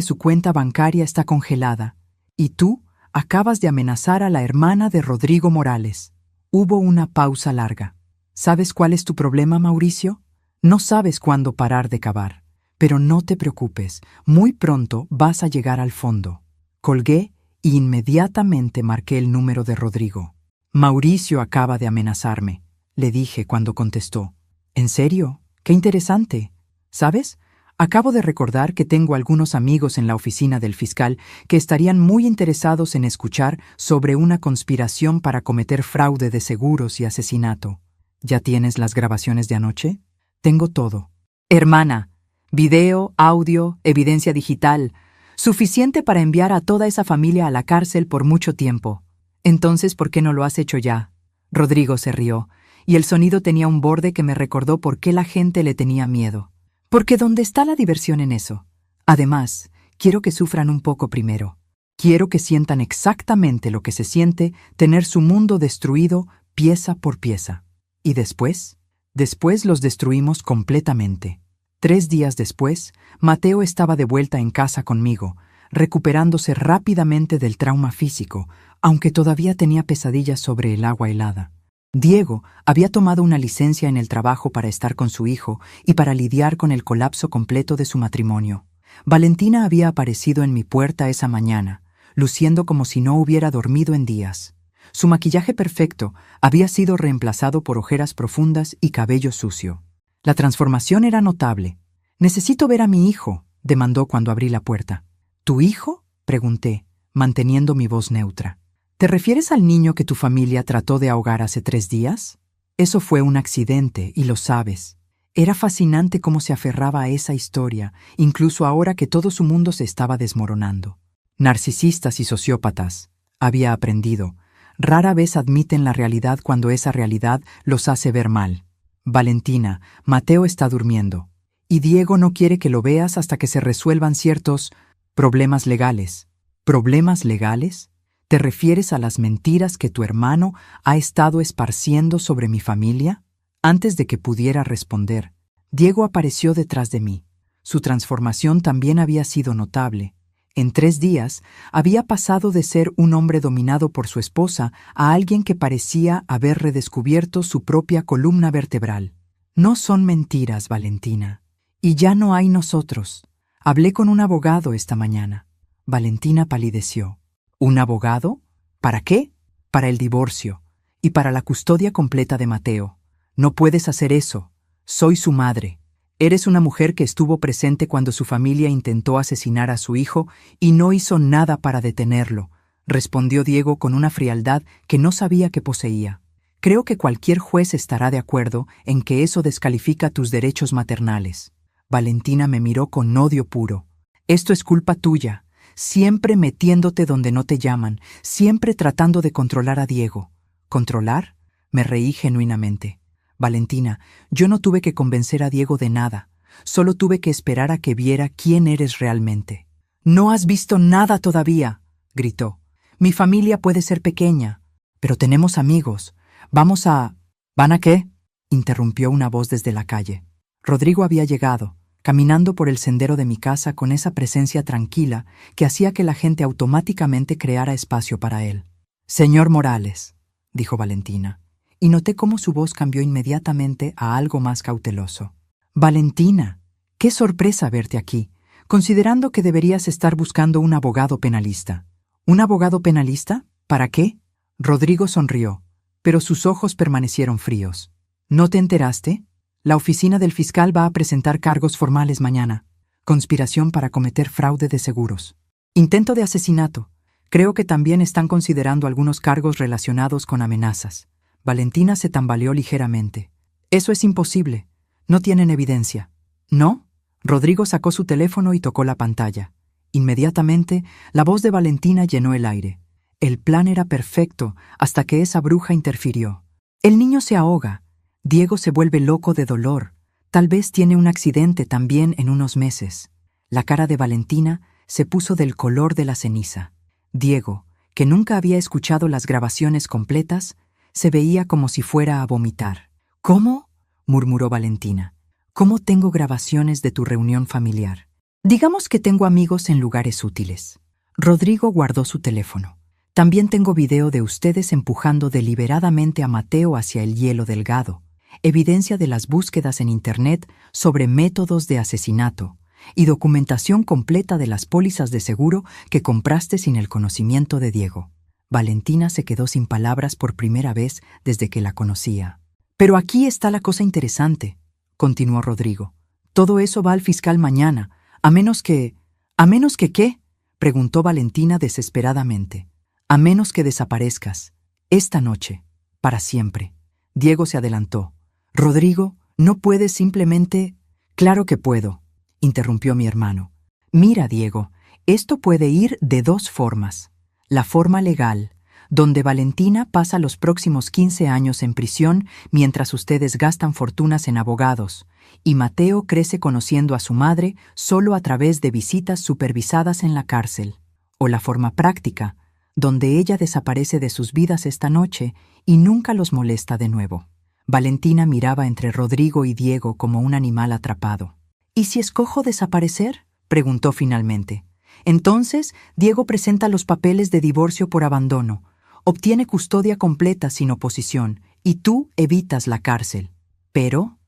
su cuenta bancaria está congelada. Y tú acabas de amenazar a la hermana de Rodrigo Morales. Hubo una pausa larga. ¿Sabes cuál es tu problema, Mauricio? No sabes cuándo parar de cavar. Pero no te preocupes, muy pronto vas a llegar al fondo. Colgué y inmediatamente marqué el número de Rodrigo. Mauricio acaba de amenazarme, le dije cuando contestó. ¿En serio? ¡Qué interesante! ¿Sabes? Acabo de recordar que tengo algunos amigos en la oficina del fiscal que estarían muy interesados en escuchar sobre una conspiración para cometer fraude de seguros y asesinato. ¿Ya tienes las grabaciones de anoche? Tengo todo. Hermana, video, audio, evidencia digital, suficiente para enviar a toda esa familia a la cárcel por mucho tiempo. Entonces, ¿por qué no lo has hecho ya? Rodrigo se rió, y el sonido tenía un borde que me recordó por qué la gente le tenía miedo. Porque ¿dónde está la diversión en eso? Además, quiero que sufran un poco primero. Quiero que sientan exactamente lo que se siente tener su mundo destruido pieza por pieza. ¿Y después? Después los destruimos completamente. 3 días después, Mateo estaba de vuelta en casa conmigo, recuperándose rápidamente del trauma físico, aunque todavía tenía pesadillas sobre el agua helada. Diego había tomado una licencia en el trabajo para estar con su hijo y para lidiar con el colapso completo de su matrimonio. Valentina había aparecido en mi puerta esa mañana, luciendo como si no hubiera dormido en días. Su maquillaje perfecto había sido reemplazado por ojeras profundas y cabello sucio. La transformación era notable. «Necesito ver a mi hijo», demandó cuando abrí la puerta. «¿Tu hijo?», pregunté, manteniendo mi voz neutra. ¿Te refieres al niño que tu familia trató de ahogar hace 3 días? Eso fue un accidente, y lo sabes. Era fascinante cómo se aferraba a esa historia, incluso ahora que todo su mundo se estaba desmoronando. Narcisistas y sociópatas, había aprendido, rara vez admiten la realidad cuando esa realidad los hace ver mal. Valentina, Mateo está durmiendo, y Diego no quiere que lo veas hasta que se resuelvan ciertos problemas legales. ¿Problemas legales? ¿Te refieres a las mentiras que tu hermano ha estado esparciendo sobre mi familia? Antes de que pudiera responder, Diego apareció detrás de mí. Su transformación también había sido notable. En 3 días, había pasado de ser un hombre dominado por su esposa a alguien que parecía haber redescubierto su propia columna vertebral. No son mentiras, Valentina. Y ya no hay nosotros. Hablé con un abogado esta mañana. Valentina palideció. ¿Un abogado? ¿Para qué? Para el divorcio y para la custodia completa de Mateo. No puedes hacer eso. Soy su madre. Eres una mujer que estuvo presente cuando su familia intentó asesinar a su hijo y no hizo nada para detenerlo, respondió Diego con una frialdad que no sabía que poseía. Creo que cualquier juez estará de acuerdo en que eso descalifica tus derechos maternales. Valentina me miró con odio puro. Esto es culpa tuya. Siempre metiéndote donde no te llaman, siempre tratando de controlar a Diego. ¿Controlar? Me reí genuinamente. Valentina, yo no tuve que convencer a Diego de nada. Solo tuve que esperar a que viera quién eres realmente. «No has visto nada todavía», gritó. «Mi familia puede ser pequeña, pero tenemos amigos. Vamos a...» «¿Van a qué?», interrumpió una voz desde la calle. Rodrigo había llegado, caminando por el sendero de mi casa con esa presencia tranquila que hacía que la gente automáticamente creara espacio para él. «Señor Morales», dijo Valentina, y noté cómo su voz cambió inmediatamente a algo más cauteloso. «Valentina, qué sorpresa verte aquí, considerando que deberías estar buscando un abogado penalista». «¿Un abogado penalista? ¿Para qué?». Rodrigo sonrió, pero sus ojos permanecieron fríos. «¿No te enteraste? La oficina del fiscal va a presentar cargos formales mañana. Conspiración para cometer fraude de seguros. Intento de asesinato. Creo que también están considerando algunos cargos relacionados con amenazas». Valentina se tambaleó ligeramente. «Eso es imposible. No tienen evidencia». «¿No?». Rodrigo sacó su teléfono y tocó la pantalla. Inmediatamente, la voz de Valentina llenó el aire. El plan era perfecto hasta que esa bruja interfirió. «El niño se ahoga. Diego se vuelve loco de dolor. Tal vez tiene un accidente también en unos meses». La cara de Valentina se puso del color de la ceniza. Diego, que nunca había escuchado las grabaciones completas, Se veía como si fuera a vomitar. ¿Cómo? Murmuró Valentina. ¿Cómo tengo grabaciones de tu reunión familiar? Digamos que tengo amigos en lugares útiles. Rodrigo guardó su teléfono. También tengo video de ustedes empujando deliberadamente a Mateo hacia el hielo delgado, evidencia de las búsquedas en Internet sobre métodos de asesinato y documentación completa de las pólizas de seguro que compraste sin el conocimiento de Diego. Valentina se quedó sin palabras por primera vez desde que la conocía. Pero aquí está la cosa interesante, continuó Rodrigo. Todo eso va al fiscal mañana, a menos que... ¿A menos que qué? Preguntó Valentina desesperadamente. A menos que desaparezcas. Esta noche. Para siempre. Diego se adelantó. Rodrigo, ¿no puedes simplemente...? Claro que puedo, interrumpió mi hermano. Mira, Diego, esto puede ir de dos formas. La forma legal, donde Valentina pasa los próximos 15 años en prisión mientras ustedes gastan fortunas en abogados, y Mateo crece conociendo a su madre solo a través de visitas supervisadas en la cárcel. O la forma práctica, donde ella desaparece de sus vidas esta noche y nunca los molesta de nuevo. Valentina miraba entre Rodrigo y Diego como un animal atrapado. ¿Y si escojo desaparecer?, preguntó finalmente. Entonces, Diego presenta los papeles de divorcio por abandono, obtiene custodia completa sin oposición, y tú evitas la cárcel. Pero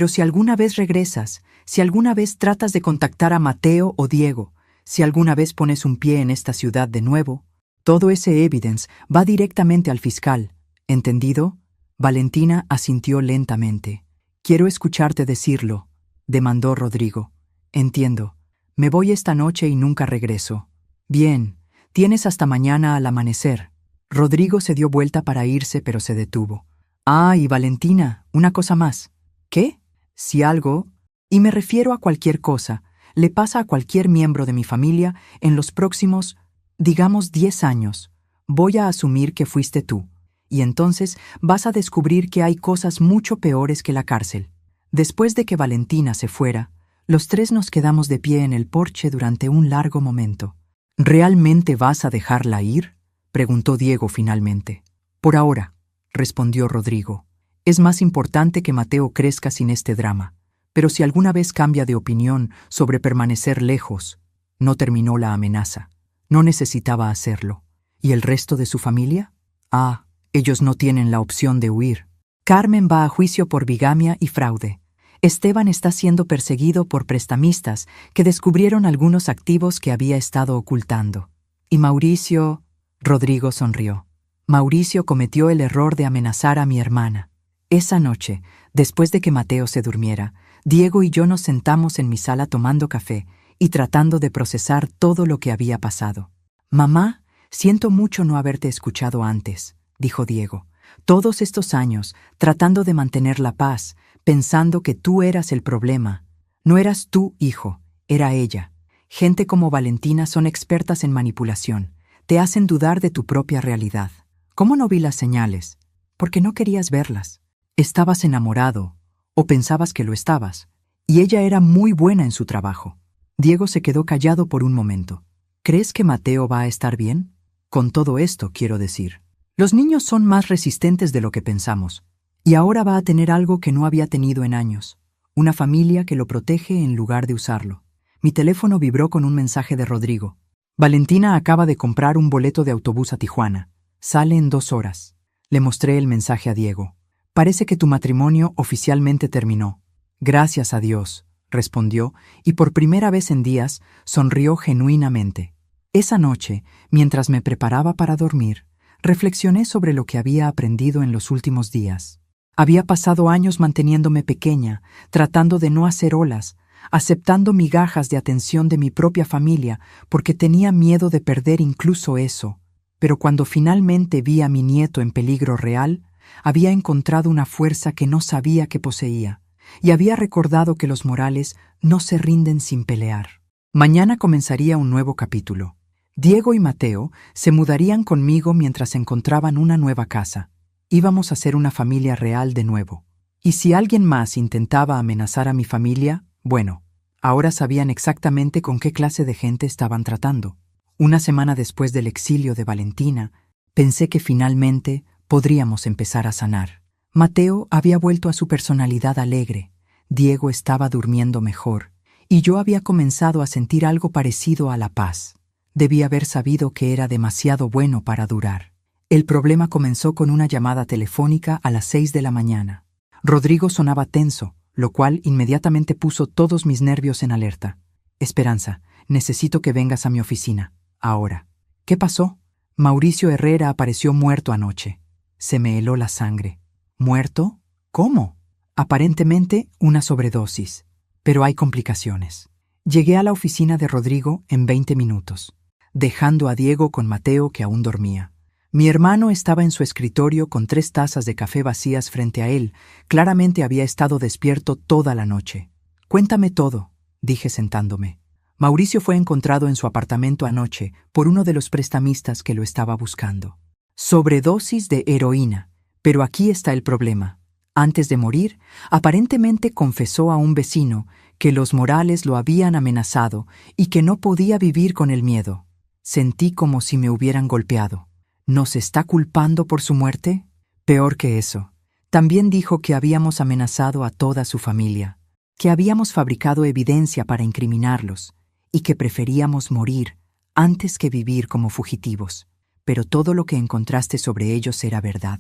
si alguna vez regresas, si alguna vez tratas de contactar a Mateo o Diego, si alguna vez pones un pie en esta ciudad de nuevo, todo ese evidence va directamente al fiscal. ¿Entendido? Valentina asintió lentamente. Quiero escucharte decirlo, demandó Rodrigo. Entiendo. Me voy esta noche y nunca regreso. Bien, tienes hasta mañana al amanecer. Rodrigo se dio vuelta para irse, pero se detuvo. Ah, y Valentina, una cosa más. ¿Qué? Si algo, y me refiero a cualquier cosa, le pasa a cualquier miembro de mi familia en los próximos, digamos, 10 años, voy a asumir que fuiste tú, y entonces vas a descubrir que hay cosas mucho peores que la cárcel. Después de que Valentina se fuera, los tres nos quedamos de pie en el porche durante un largo momento. ¿Realmente vas a dejarla ir?, preguntó Diego finalmente. Por ahora, respondió Rodrigo. Es más importante que Mateo crezca sin este drama, pero si alguna vez cambia de opinión sobre permanecer lejos, no terminó la amenaza. No necesitaba hacerlo. ¿Y el resto de su familia? Ah, ellos no tienen la opción de huir. Carmen va a juicio por bigamia y fraude. Esteban está siendo perseguido por prestamistas que descubrieron algunos activos que había estado ocultando. Y Mauricio... Rodrigo sonrió. Mauricio cometió el error de amenazar a mi hermana. Esa noche, después de que Mateo se durmiera, Diego y yo nos sentamos en mi sala tomando café y tratando de procesar todo lo que había pasado. Mamá, siento mucho no haberte escuchado antes, dijo Diego. Todos estos años, tratando de mantener la paz, pensando que tú eras el problema. No eras tú, hijo, era ella. Gente como Valentina son expertas en manipulación. Te hacen dudar de tu propia realidad. ¿Cómo no vi las señales? Porque no querías verlas. Estabas enamorado, o pensabas que lo estabas, y ella era muy buena en su trabajo. Diego se quedó callado por un momento. ¿Crees que Mateo va a estar bien? Con todo esto, quiero decir. Los niños son más resistentes de lo que pensamos, y ahora va a tener algo que no había tenido en años, una familia que lo protege en lugar de usarlo. Mi teléfono vibró con un mensaje de Rodrigo. Valentina acaba de comprar un boleto de autobús a Tijuana. Sale en 2 horas. Le mostré el mensaje a Diego. Parece que tu matrimonio oficialmente terminó. Gracias a Dios, respondió, y por primera vez en días sonrió genuinamente. Esa noche, mientras me preparaba para dormir, reflexioné sobre lo que había aprendido en los últimos días. Había pasado años manteniéndome pequeña, tratando de no hacer olas, aceptando migajas de atención de mi propia familia porque tenía miedo de perder incluso eso. Pero cuando finalmente vi a mi nieto en peligro real, había encontrado una fuerza que no sabía que poseía, y había recordado que los Morales no se rinden sin pelear. Mañana comenzaría un nuevo capítulo. Diego y Mateo se mudarían conmigo mientras encontraban una nueva casa. Íbamos a ser una familia real de nuevo. Y si alguien más intentaba amenazar a mi familia, bueno, ahora sabían exactamente con qué clase de gente estaban tratando. Una semana después del exilio de Valentina, pensé que finalmente podríamos empezar a sanar. Mateo había vuelto a su personalidad alegre, Diego estaba durmiendo mejor, y yo había comenzado a sentir algo parecido a la paz. Debí haber sabido que era demasiado bueno para durar. El problema comenzó con una llamada telefónica a las 6 de la mañana. Rodrigo sonaba tenso, lo cual inmediatamente puso todos mis nervios en alerta. Esperanza, necesito que vengas a mi oficina. Ahora. ¿Qué pasó? Mauricio Herrera apareció muerto anoche. Se me heló la sangre. ¿Muerto? ¿Cómo? Aparentemente una sobredosis, pero hay complicaciones. Llegué a la oficina de Rodrigo en 20 minutos, dejando a Diego con Mateo que aún dormía. Mi hermano estaba en su escritorio con 3 tazas de café vacías frente a él. Claramente había estado despierto toda la noche. Cuéntame todo, dije sentándome. Mauricio fue encontrado en su apartamento anoche por uno de los prestamistas que lo estaba buscando. Sobredosis de heroína. Pero aquí está el problema. Antes de morir, aparentemente confesó a un vecino que los Morales lo habían amenazado y que no podía vivir con el miedo. Sentí como si me hubieran golpeado. ¿Nos está culpando por su muerte? Peor que eso. También dijo que habíamos amenazado a toda su familia, que habíamos fabricado evidencia para incriminarlos y que preferíamos morir antes que vivir como fugitivos. Pero todo lo que encontraste sobre ellos era verdad.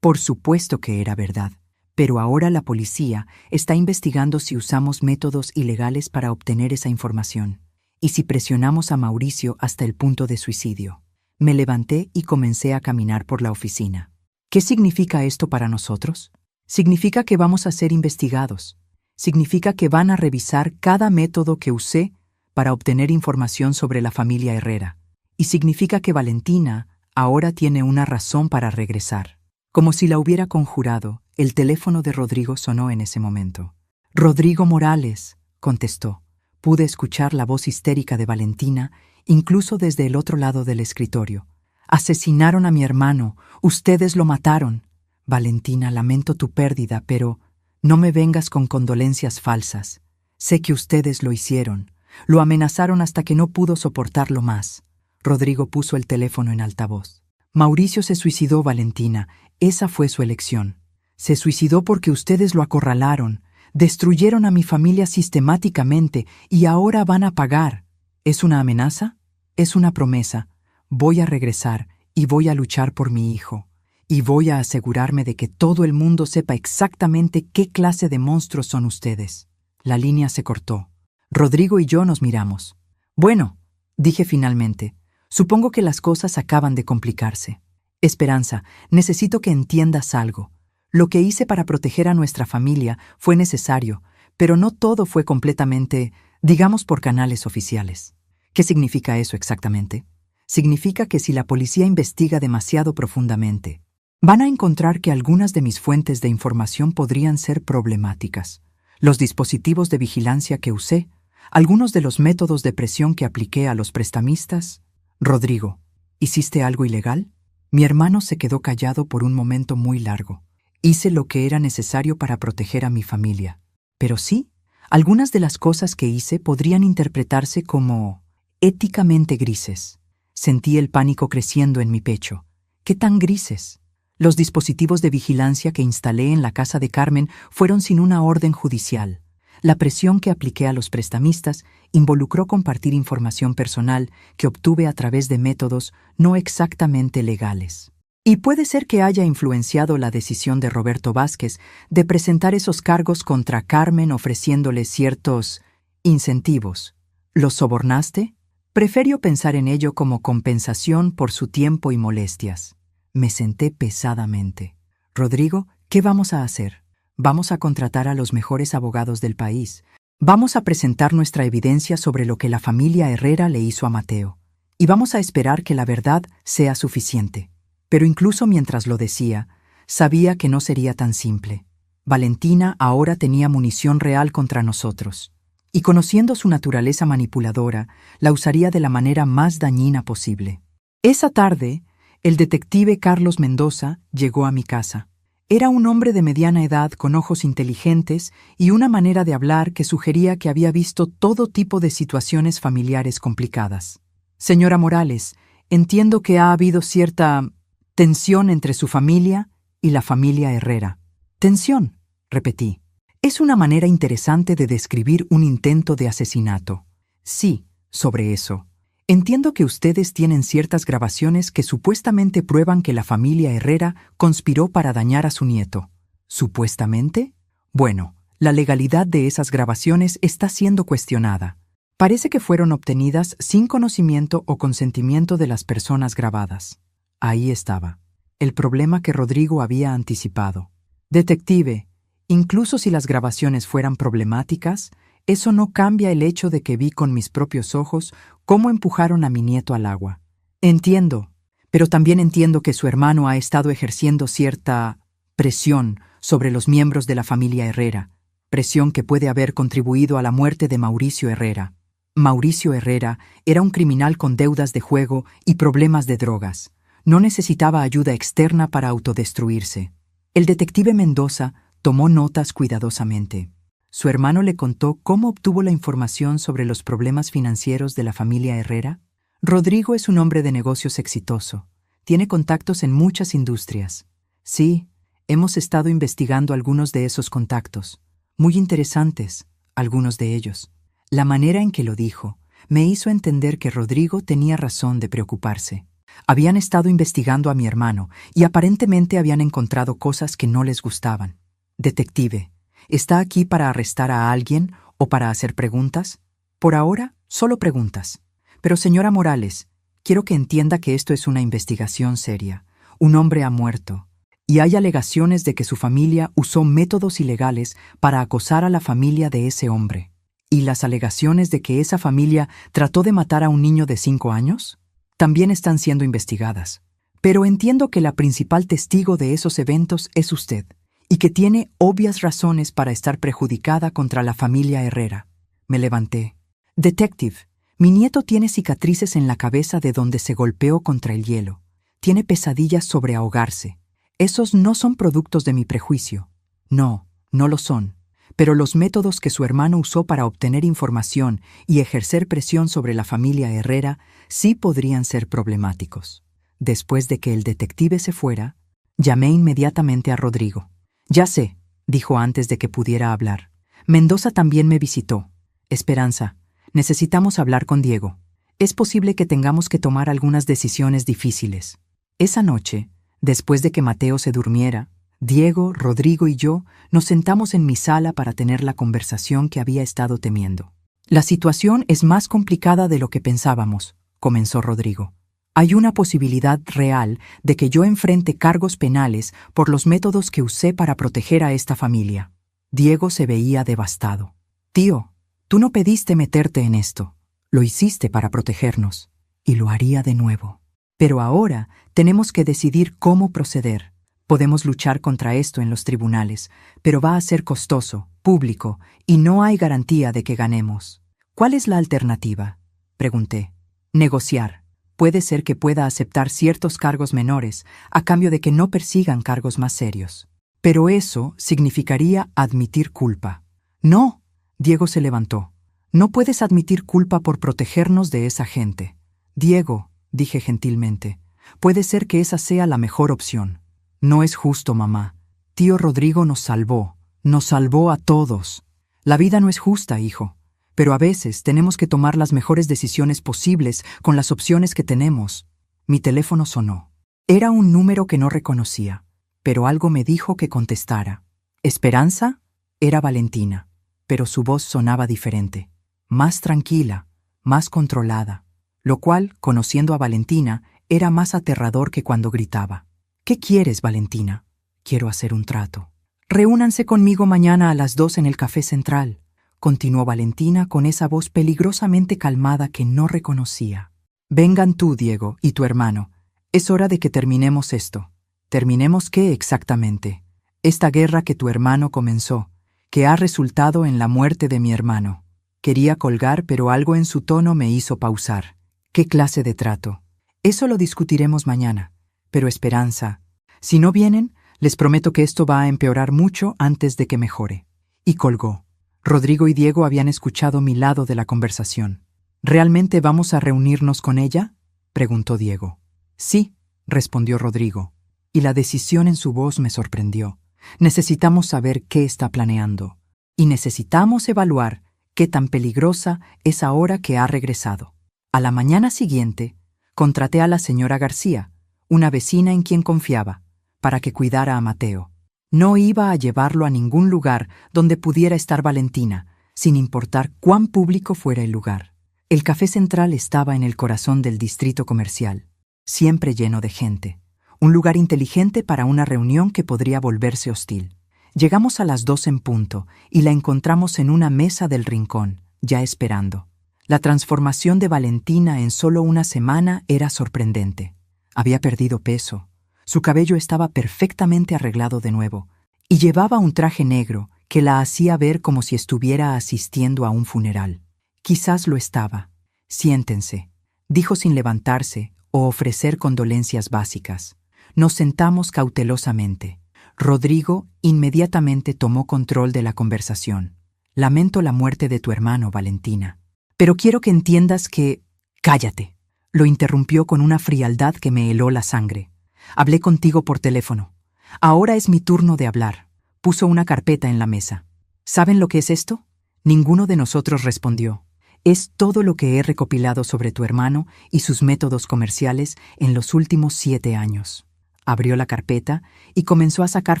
Por supuesto que era verdad, pero ahora la policía está investigando si usamos métodos ilegales para obtener esa información y si presionamos a Mauricio hasta el punto de suicidio. Me levanté y comencé a caminar por la oficina. ¿Qué significa esto para nosotros? Significa que vamos a ser investigados. Significa que van a revisar cada método que usé para obtener información sobre la familia Herrera. Y significa que Valentina ahora tiene una razón para regresar. Como si la hubiera conjurado, el teléfono de Rodrigo sonó en ese momento. «Rodrigo Morales», contestó. Pude escuchar la voz histérica de Valentina, incluso desde el otro lado del escritorio. «Asesinaron a mi hermano. Ustedes lo mataron». «Valentina, lamento tu pérdida, pero no me vengas con condolencias falsas. Sé que ustedes lo hicieron. Lo amenazaron hasta que no pudo soportarlo más». Rodrigo puso el teléfono en altavoz. «Mauricio se suicidó, Valentina. Esa fue su elección. Se suicidó porque ustedes lo acorralaron, destruyeron a mi familia sistemáticamente y ahora van a pagar. ¿Es una amenaza? Es una promesa. Voy a regresar y voy a luchar por mi hijo. Y voy a asegurarme de que todo el mundo sepa exactamente qué clase de monstruos son ustedes». La línea se cortó. Rodrigo y yo nos miramos. «Bueno», dije finalmente, «supongo que las cosas acaban de complicarse. Esperanza, necesito que entiendas algo. Lo que hice para proteger a nuestra familia fue necesario, pero no todo fue completamente, digamos, por canales oficiales». ¿Qué significa eso exactamente? Significa que si la policía investiga demasiado profundamente, van a encontrar que algunas de mis fuentes de información podrían ser problemáticas. Los dispositivos de vigilancia que usé, algunos de los métodos de presión que apliqué a los prestamistas. Rodrigo, ¿hiciste algo ilegal? Mi hermano se quedó callado por un momento muy largo. Hice lo que era necesario para proteger a mi familia. Pero sí, algunas de las cosas que hice podrían interpretarse como éticamente grises. Sentí el pánico creciendo en mi pecho. ¿Qué tan grises? Los dispositivos de vigilancia que instalé en la casa de Carmen fueron sin una orden judicial. La presión que apliqué a los prestamistas involucró compartir información personal que obtuve a través de métodos no exactamente legales. Y puede ser que haya influenciado la decisión de Roberto Vázquez de presentar esos cargos contra Carmen ofreciéndole ciertos incentivos. ¿Los sobornaste? Prefiero pensar en ello como compensación por su tiempo y molestias. Me senté pesadamente. Rodrigo, ¿qué vamos a hacer? Vamos a contratar a los mejores abogados del país. Vamos a presentar nuestra evidencia sobre lo que la familia Herrera le hizo a Mateo. Y vamos a esperar que la verdad sea suficiente. Pero incluso mientras lo decía, sabía que no sería tan simple. Valentina ahora tenía munición real contra nosotros. Y conociendo su naturaleza manipuladora, la usaría de la manera más dañina posible. Esa tarde, el detective Carlos Mendoza llegó a mi casa. Era un hombre de mediana edad con ojos inteligentes y una manera de hablar que sugería que había visto todo tipo de situaciones familiares complicadas. «Señora Morales, entiendo que ha habido cierta Tensión entre su familia y la familia Herrera. Tensión, repetí. Es una manera interesante de describir un intento de asesinato. Sí, sobre eso. Entiendo que ustedes tienen ciertas grabaciones que supuestamente prueban que la familia Herrera conspiró para dañar a su nieto. ¿Supuestamente? Bueno, la legalidad de esas grabaciones está siendo cuestionada. Parece que fueron obtenidas sin conocimiento o consentimiento de las personas grabadas. Ahí estaba, el problema que Rodrigo había anticipado. Detective, incluso si las grabaciones fueran problemáticas, eso no cambia el hecho de que vi con mis propios ojos cómo empujaron a mi nieto al agua. Entiendo, pero también entiendo que su hermano ha estado ejerciendo cierta presión sobre los miembros de la familia Herrera, presión que puede haber contribuido a la muerte de Mauricio Herrera. Mauricio Herrera era un criminal con deudas de juego y problemas de drogas. No necesitaba ayuda externa para autodestruirse. El detective Mendoza tomó notas cuidadosamente. ¿Su hermano le contó cómo obtuvo la información sobre los problemas financieros de la familia Herrera? Rodrigo es un hombre de negocios exitoso. Tiene contactos en muchas industrias. Sí, hemos estado investigando algunos de esos contactos. Muy interesantes, algunos de ellos. La manera en que lo dijo me hizo entender que Rodrigo tenía razón de preocuparse. Habían estado investigando a mi hermano y aparentemente habían encontrado cosas que no les gustaban. Detective, ¿está aquí para arrestar a alguien o para hacer preguntas? Por ahora, solo preguntas. Pero señora Morales, quiero que entienda que esto es una investigación seria. Un hombre ha muerto. Y hay alegaciones de que su familia usó métodos ilegales para acosar a la familia de ese hombre. ¿Y las alegaciones de que esa familia trató de matar a un niño de 5 años? También están siendo investigadas. Pero entiendo que la principal testigo de esos eventos es usted, y que tiene obvias razones para estar perjudicada contra la familia Herrera. Me levanté. Detective, mi nieto tiene cicatrices en la cabeza de donde se golpeó contra el hielo. Tiene pesadillas sobre ahogarse. Esos no son productos de mi prejuicio. No, no lo son. Pero los métodos que su hermano usó para obtener información y ejercer presión sobre la familia Herrera sí podrían ser problemáticos. Después de que el detective se fuera, llamé inmediatamente a Rodrigo. Ya sé, dijo antes de que pudiera hablar. Mendoza también me visitó. Esperanza, necesitamos hablar con Diego. Es posible que tengamos que tomar algunas decisiones difíciles. Esa noche, después de que Mateo se durmiera, Diego, Rodrigo y yo nos sentamos en mi sala para tener la conversación que había estado temiendo. La situación es más complicada de lo que pensábamos, comenzó Rodrigo. Hay una posibilidad real de que yo enfrente cargos penales por los métodos que usé para proteger a esta familia. Diego se veía devastado. Tío, tú no pediste meterte en esto. Lo hiciste para protegernos, y lo haría de nuevo. Pero ahora tenemos que decidir cómo proceder. Podemos luchar contra esto en los tribunales, pero va a ser costoso, público, y no hay garantía de que ganemos. ¿Cuál es la alternativa?, pregunté. Negociar. Puede ser que pueda aceptar ciertos cargos menores a cambio de que no persigan cargos más serios. Pero eso significaría admitir culpa. No, Diego se levantó. No puedes admitir culpa por protegernos de esa gente. Diego, dije gentilmente, puede ser que esa sea la mejor opción. No es justo, mamá. Tío Rodrigo nos salvó a todos. La vida no es justa, hijo, pero a veces tenemos que tomar las mejores decisiones posibles con las opciones que tenemos. Mi teléfono sonó. Era un número que no reconocía, pero algo me dijo que contestara. ¿Esperanza? Era Valentina, pero su voz sonaba diferente, más tranquila, más controlada, lo cual, conociendo a Valentina, era más aterrador que cuando gritaba. ¿Qué quieres, Valentina? Quiero hacer un trato. Reúnanse conmigo mañana a las 2 en el Café Central, continuó Valentina con esa voz peligrosamente calmada que no reconocía. Vengan tú, Diego, y tu hermano. Es hora de que terminemos esto. ¿Terminemos qué exactamente? Esta guerra que tu hermano comenzó, que ha resultado en la muerte de mi hermano. Quería colgar, pero algo en su tono me hizo pausar. ¿Qué clase de trato? Eso lo discutiremos mañana. Pero Esperanza, si no vienen, les prometo que esto va a empeorar mucho antes de que mejore. Y colgó. Rodrigo y Diego habían escuchado mi lado de la conversación. ¿Realmente vamos a reunirnos con ella?, preguntó Diego. Sí, respondió Rodrigo, y la decisión en su voz me sorprendió. Necesitamos saber qué está planeando, y necesitamos evaluar qué tan peligrosa es ahora que ha regresado. A la mañana siguiente, contraté a la señora García, una vecina en quien confiaba, para que cuidara a Mateo. No iba a llevarlo a ningún lugar donde pudiera estar Valentina, sin importar cuán público fuera el lugar. El Café Central estaba en el corazón del distrito comercial, siempre lleno de gente. Un lugar inteligente para una reunión que podría volverse hostil. Llegamos a las 2 en punto y la encontramos en una mesa del rincón, ya esperando. La transformación de Valentina en solo una semana era sorprendente. Había perdido peso, su cabello estaba perfectamente arreglado de nuevo, y llevaba un traje negro que la hacía ver como si estuviera asistiendo a un funeral. Quizás lo estaba. Siéntense, dijo sin levantarse o ofrecer condolencias básicas. Nos sentamos cautelosamente. Rodrigo inmediatamente tomó control de la conversación. Lamento la muerte de tu hermano, Valentina. Pero quiero que entiendas que... Cállate, lo interrumpió con una frialdad que me heló la sangre. Hablé contigo por teléfono. Ahora es mi turno de hablar. Puso una carpeta en la mesa. ¿Saben lo que es esto? Ninguno de nosotros respondió. Es todo lo que he recopilado sobre tu hermano y sus métodos comerciales en los últimos 7 años. Abrió la carpeta y comenzó a sacar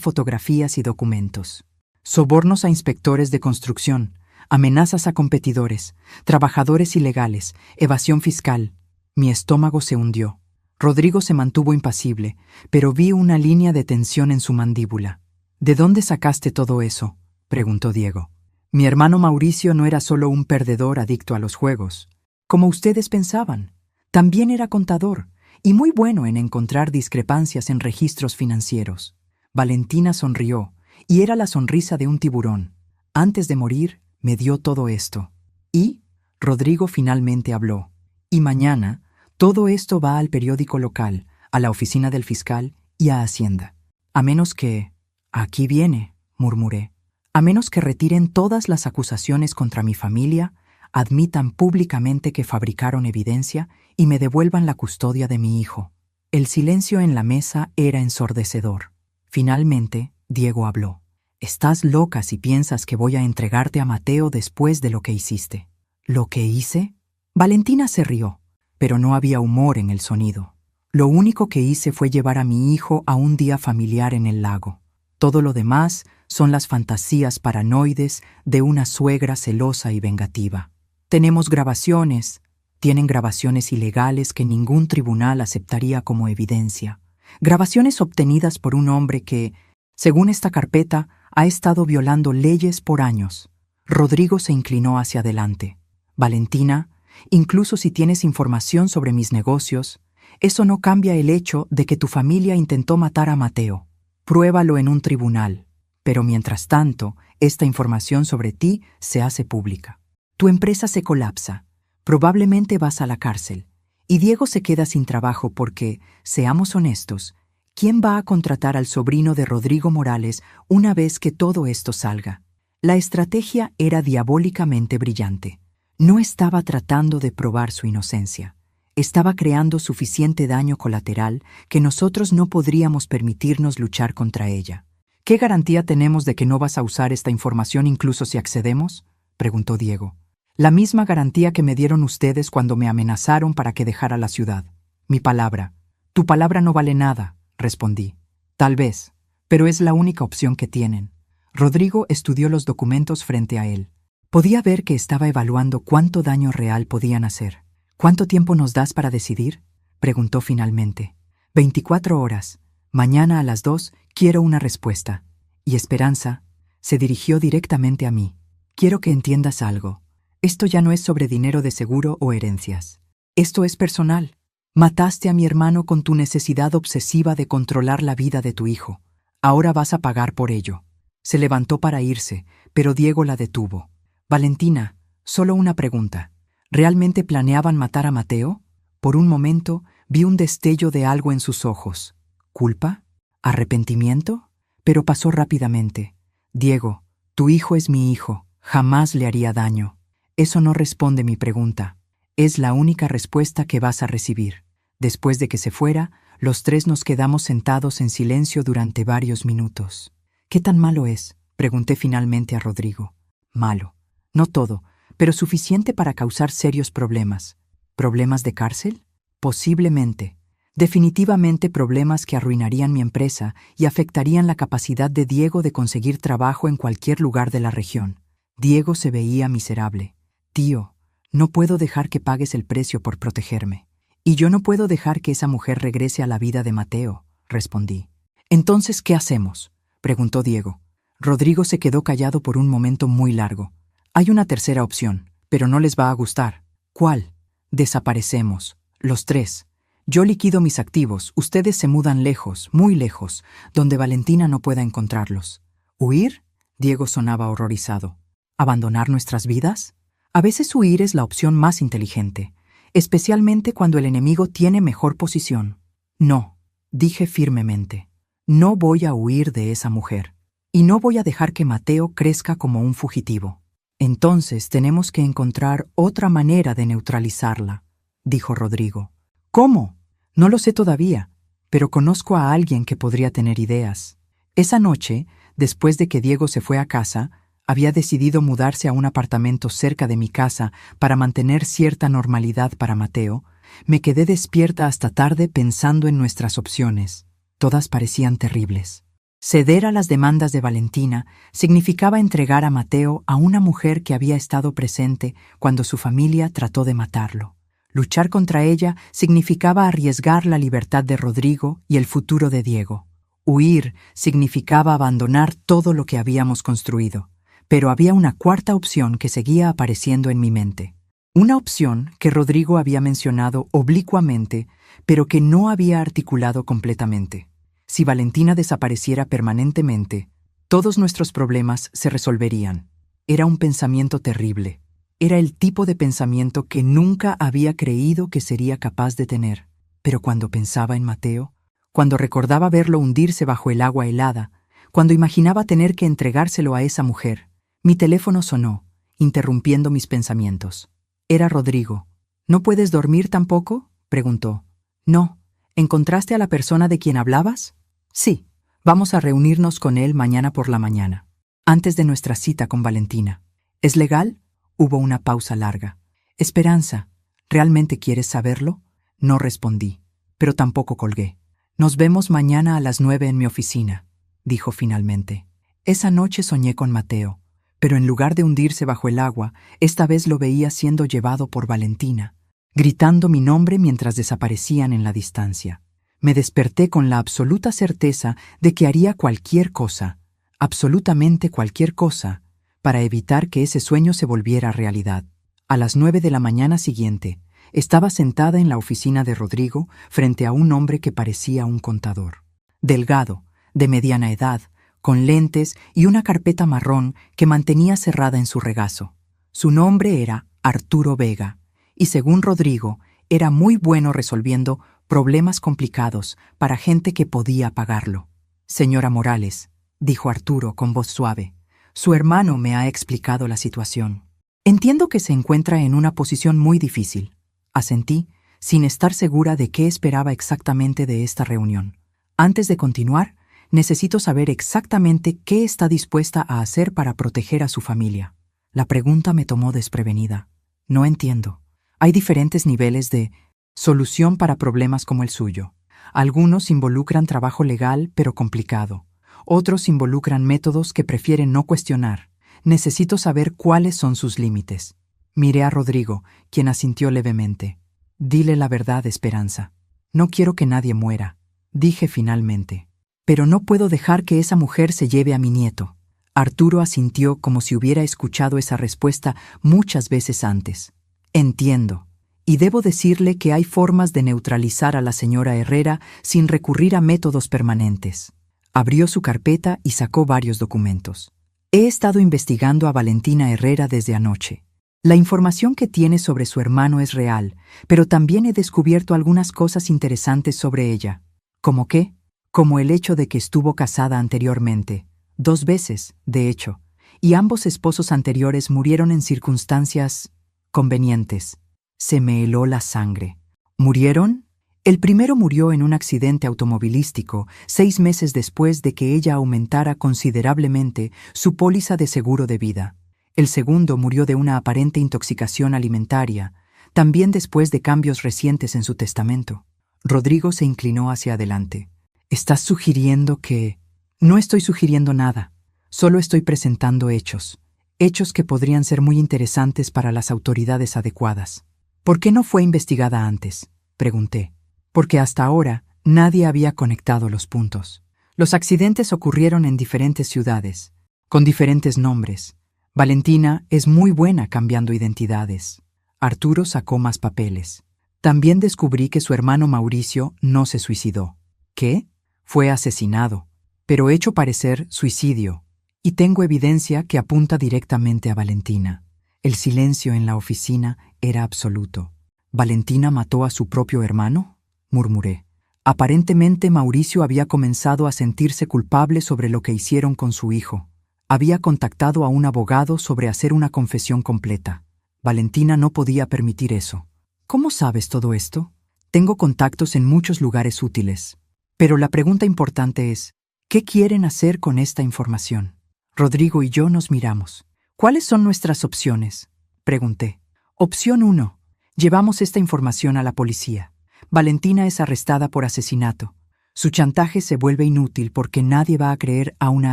fotografías y documentos. Sobornos a inspectores de construcción, amenazas a competidores, trabajadores ilegales, evasión fiscal. Mi estómago se hundió. Rodrigo se mantuvo impasible, pero vi una línea de tensión en su mandíbula. ¿De dónde sacaste todo eso?, preguntó Diego. Mi hermano Mauricio no era solo un perdedor adicto a los juegos, como ustedes pensaban. También era contador, y muy bueno en encontrar discrepancias en registros financieros. Valentina sonrió, y era la sonrisa de un tiburón. Antes de morir, me dio todo esto. Y Rodrigo finalmente habló. Y mañana, todo esto va al periódico local, a la oficina del fiscal y a Hacienda. A menos que... Aquí viene, murmuré. A menos que retiren todas las acusaciones contra mi familia, admitan públicamente que fabricaron evidencia y me devuelvan la custodia de mi hijo. El silencio en la mesa era ensordecedor. Finalmente, Diego habló. Estás loca si piensas que voy a entregarte a Mateo después de lo que hiciste. ¿Lo que hice? Valentina se rió, pero no había humor en el sonido. Lo único que hice fue llevar a mi hijo a un día familiar en el lago. Todo lo demás son las fantasías paranoides de una suegra celosa y vengativa. Tenemos grabaciones. Tienen grabaciones ilegales que ningún tribunal aceptaría como evidencia. Grabaciones obtenidas por un hombre que, según esta carpeta, ha estado violando leyes por años. Rodrigo se inclinó hacia adelante. Valentina, incluso si tienes información sobre mis negocios, eso no cambia el hecho de que tu familia intentó matar a Mateo. Pruébalo en un tribunal. Pero mientras tanto, esta información sobre ti se hace pública. Tu empresa se colapsa. Probablemente vas a la cárcel. Y Diego se queda sin trabajo porque, seamos honestos, ¿quién va a contratar al sobrino de Rodrigo Morales una vez que todo esto salga? La estrategia era diabólicamente brillante. No estaba tratando de probar su inocencia. Estaba creando suficiente daño colateral que nosotros no podríamos permitirnos luchar contra ella. ¿Qué garantía tenemos de que no vas a usar esta información incluso si accedemos?, preguntó Diego. La misma garantía que me dieron ustedes cuando me amenazaron para que dejara la ciudad. Mi palabra. Tu palabra no vale nada, respondí. Tal vez, pero es la única opción que tienen. Rodrigo estudió los documentos frente a él. Podía ver que estaba evaluando cuánto daño real podían hacer. ¿Cuánto tiempo nos das para decidir?, preguntó finalmente. 24 horas. Mañana a las 2 quiero una respuesta. Y Esperanza se dirigió directamente a mí. Quiero que entiendas algo. Esto ya no es sobre dinero de seguro o herencias. Esto es personal. Mataste a mi hermano con tu necesidad obsesiva de controlar la vida de tu hijo. Ahora vas a pagar por ello. Se levantó para irse, pero Diego la detuvo. Valentina, solo una pregunta. ¿Realmente planeaban matar a Mateo? Por un momento vi un destello de algo en sus ojos. ¿Culpa? ¿Arrepentimiento? Pero pasó rápidamente. Diego, tu hijo es mi hijo. Jamás le haría daño. Eso no responde mi pregunta. Es la única respuesta que vas a recibir. Después de que se fuera, los tres nos quedamos sentados en silencio durante varios minutos. ¿Qué tan malo es?, pregunté finalmente a Rodrigo. Malo. No todo, pero suficiente para causar serios problemas. ¿Problemas de cárcel? Posiblemente. Definitivamente problemas que arruinarían mi empresa y afectarían la capacidad de Diego de conseguir trabajo en cualquier lugar de la región. Diego se veía miserable. Tío, no puedo dejar que pagues el precio por protegerme. Y yo no puedo dejar que esa mujer regrese a la vida de Mateo, respondí. Entonces, ¿qué hacemos?, preguntó Diego. Rodrigo se quedó callado por un momento muy largo. Hay una tercera opción, pero no les va a gustar. ¿Cuál? Desaparecemos, los tres. Yo liquido mis activos, ustedes se mudan lejos, muy lejos, donde Valentina no pueda encontrarlos. ¿Huir? Diego sonaba horrorizado. ¿Abandonar nuestras vidas? A veces huir es la opción más inteligente, especialmente cuando el enemigo tiene mejor posición. No, dije firmemente. No voy a huir de esa mujer. Y no voy a dejar que Mateo crezca como un fugitivo. Entonces tenemos que encontrar otra manera de neutralizarla, dijo Rodrigo. ¿Cómo? No lo sé todavía, pero conozco a alguien que podría tener ideas. Esa noche, después de que Diego se fue a casa, había decidido mudarse a un apartamento cerca de mi casa para mantener cierta normalidad para Mateo. Me quedé despierta hasta tarde pensando en nuestras opciones. Todas parecían terribles. Ceder a las demandas de Valentina significaba entregar a Mateo a una mujer que había estado presente cuando su familia trató de matarlo. Luchar contra ella significaba arriesgar la libertad de Rodrigo y el futuro de Diego. Huir significaba abandonar todo lo que habíamos construido. Pero había una cuarta opción que seguía apareciendo en mi mente. Una opción que Rodrigo había mencionado oblicuamente, pero que no había articulado completamente. Si Valentina desapareciera permanentemente, todos nuestros problemas se resolverían. Era un pensamiento terrible. Era el tipo de pensamiento que nunca había creído que sería capaz de tener. Pero cuando pensaba en Mateo, cuando recordaba verlo hundirse bajo el agua helada, cuando imaginaba tener que entregárselo a esa mujer, mi teléfono sonó, interrumpiendo mis pensamientos. Era Rodrigo. ¿No puedes dormir tampoco?, preguntó. No. ¿Encontraste a la persona de quien hablabas? Sí. Vamos a reunirnos con él mañana por la mañana, antes de nuestra cita con Valentina. ¿Es legal? Hubo una pausa larga. Esperanza, ¿realmente quieres saberlo? No respondí, pero tampoco colgué. Nos vemos mañana a las 9 en mi oficina, dijo finalmente. Esa noche soñé con Mateo, pero en lugar de hundirse bajo el agua, esta vez lo veía siendo llevado por Valentina, gritando mi nombre mientras desaparecían en la distancia. Me desperté con la absoluta certeza de que haría cualquier cosa, absolutamente cualquier cosa, para evitar que ese sueño se volviera realidad. A las 9 de la mañana siguiente, estaba sentada en la oficina de Rodrigo frente a un hombre que parecía un contador. Delgado, de mediana edad, con lentes y una carpeta marrón que mantenía cerrada en su regazo. Su nombre era Arturo Vega, y según Rodrigo, era muy bueno resolviendo problemas complicados para gente que podía pagarlo. Señora Morales, dijo Arturo con voz suave, su hermano me ha explicado la situación. Entiendo que se encuentra en una posición muy difícil. Asentí, sin estar segura de qué esperaba exactamente de esta reunión. Antes de continuar, necesito saber exactamente qué está dispuesta a hacer para proteger a su familia. La pregunta me tomó desprevenida. No entiendo. Hay diferentes niveles de solución para problemas como el suyo. Algunos involucran trabajo legal pero complicado. Otros involucran métodos que prefieren no cuestionar. Necesito saber cuáles son sus límites. Miré a Rodrigo, quien asintió levemente. Dile la verdad, Esperanza. No quiero que nadie muera, dije finalmente. Pero no puedo dejar que esa mujer se lleve a mi nieto. Arturo asintió como si hubiera escuchado esa respuesta muchas veces antes. Entiendo. Y debo decirle que hay formas de neutralizar a la señora Herrera sin recurrir a métodos permanentes. Abrió su carpeta y sacó varios documentos. He estado investigando a Valentina Herrera desde anoche. La información que tiene sobre su hermano es real, pero también he descubierto algunas cosas interesantes sobre ella. ¿Cómo qué? Como el hecho de que estuvo casada anteriormente, 2 veces, de hecho, y ambos esposos anteriores murieron en circunstancias convenientes. Se me heló la sangre. ¿Murieron? El primero murió en un accidente automovilístico 6 meses después de que ella aumentara considerablemente su póliza de seguro de vida. El segundo murió de una aparente intoxicación alimentaria, también después de cambios recientes en su testamento. Rodrigo se inclinó hacia adelante. ¿Estás sugiriendo que...? No estoy sugiriendo nada. Solo estoy presentando hechos. Hechos que podrían ser muy interesantes para las autoridades adecuadas. ¿Por qué no fue investigada antes?, pregunté. Porque hasta ahora nadie había conectado los puntos. Los accidentes ocurrieron en diferentes ciudades, con diferentes nombres. Valentina es muy buena cambiando identidades. Arturo sacó más papeles. También descubrí que su hermano Mauricio no se suicidó. ¿Qué? Fue asesinado, pero hecho parecer suicidio. Y tengo evidencia que apunta directamente a Valentina. El silencio en la oficina era absoluto. ¿Valentina mató a su propio hermano?, murmuré. Aparentemente Mauricio había comenzado a sentirse culpable sobre lo que hicieron con su hijo. Había contactado a un abogado sobre hacer una confesión completa. Valentina no podía permitir eso. ¿Cómo sabes todo esto? Tengo contactos en muchos lugares útiles. Pero la pregunta importante es, ¿qué quieren hacer con esta información? Rodrigo y yo nos miramos. ¿Cuáles son nuestras opciones?, pregunté. Opción 1. Llevamos esta información a la policía. Valentina es arrestada por asesinato. Su chantaje se vuelve inútil porque nadie va a creer a una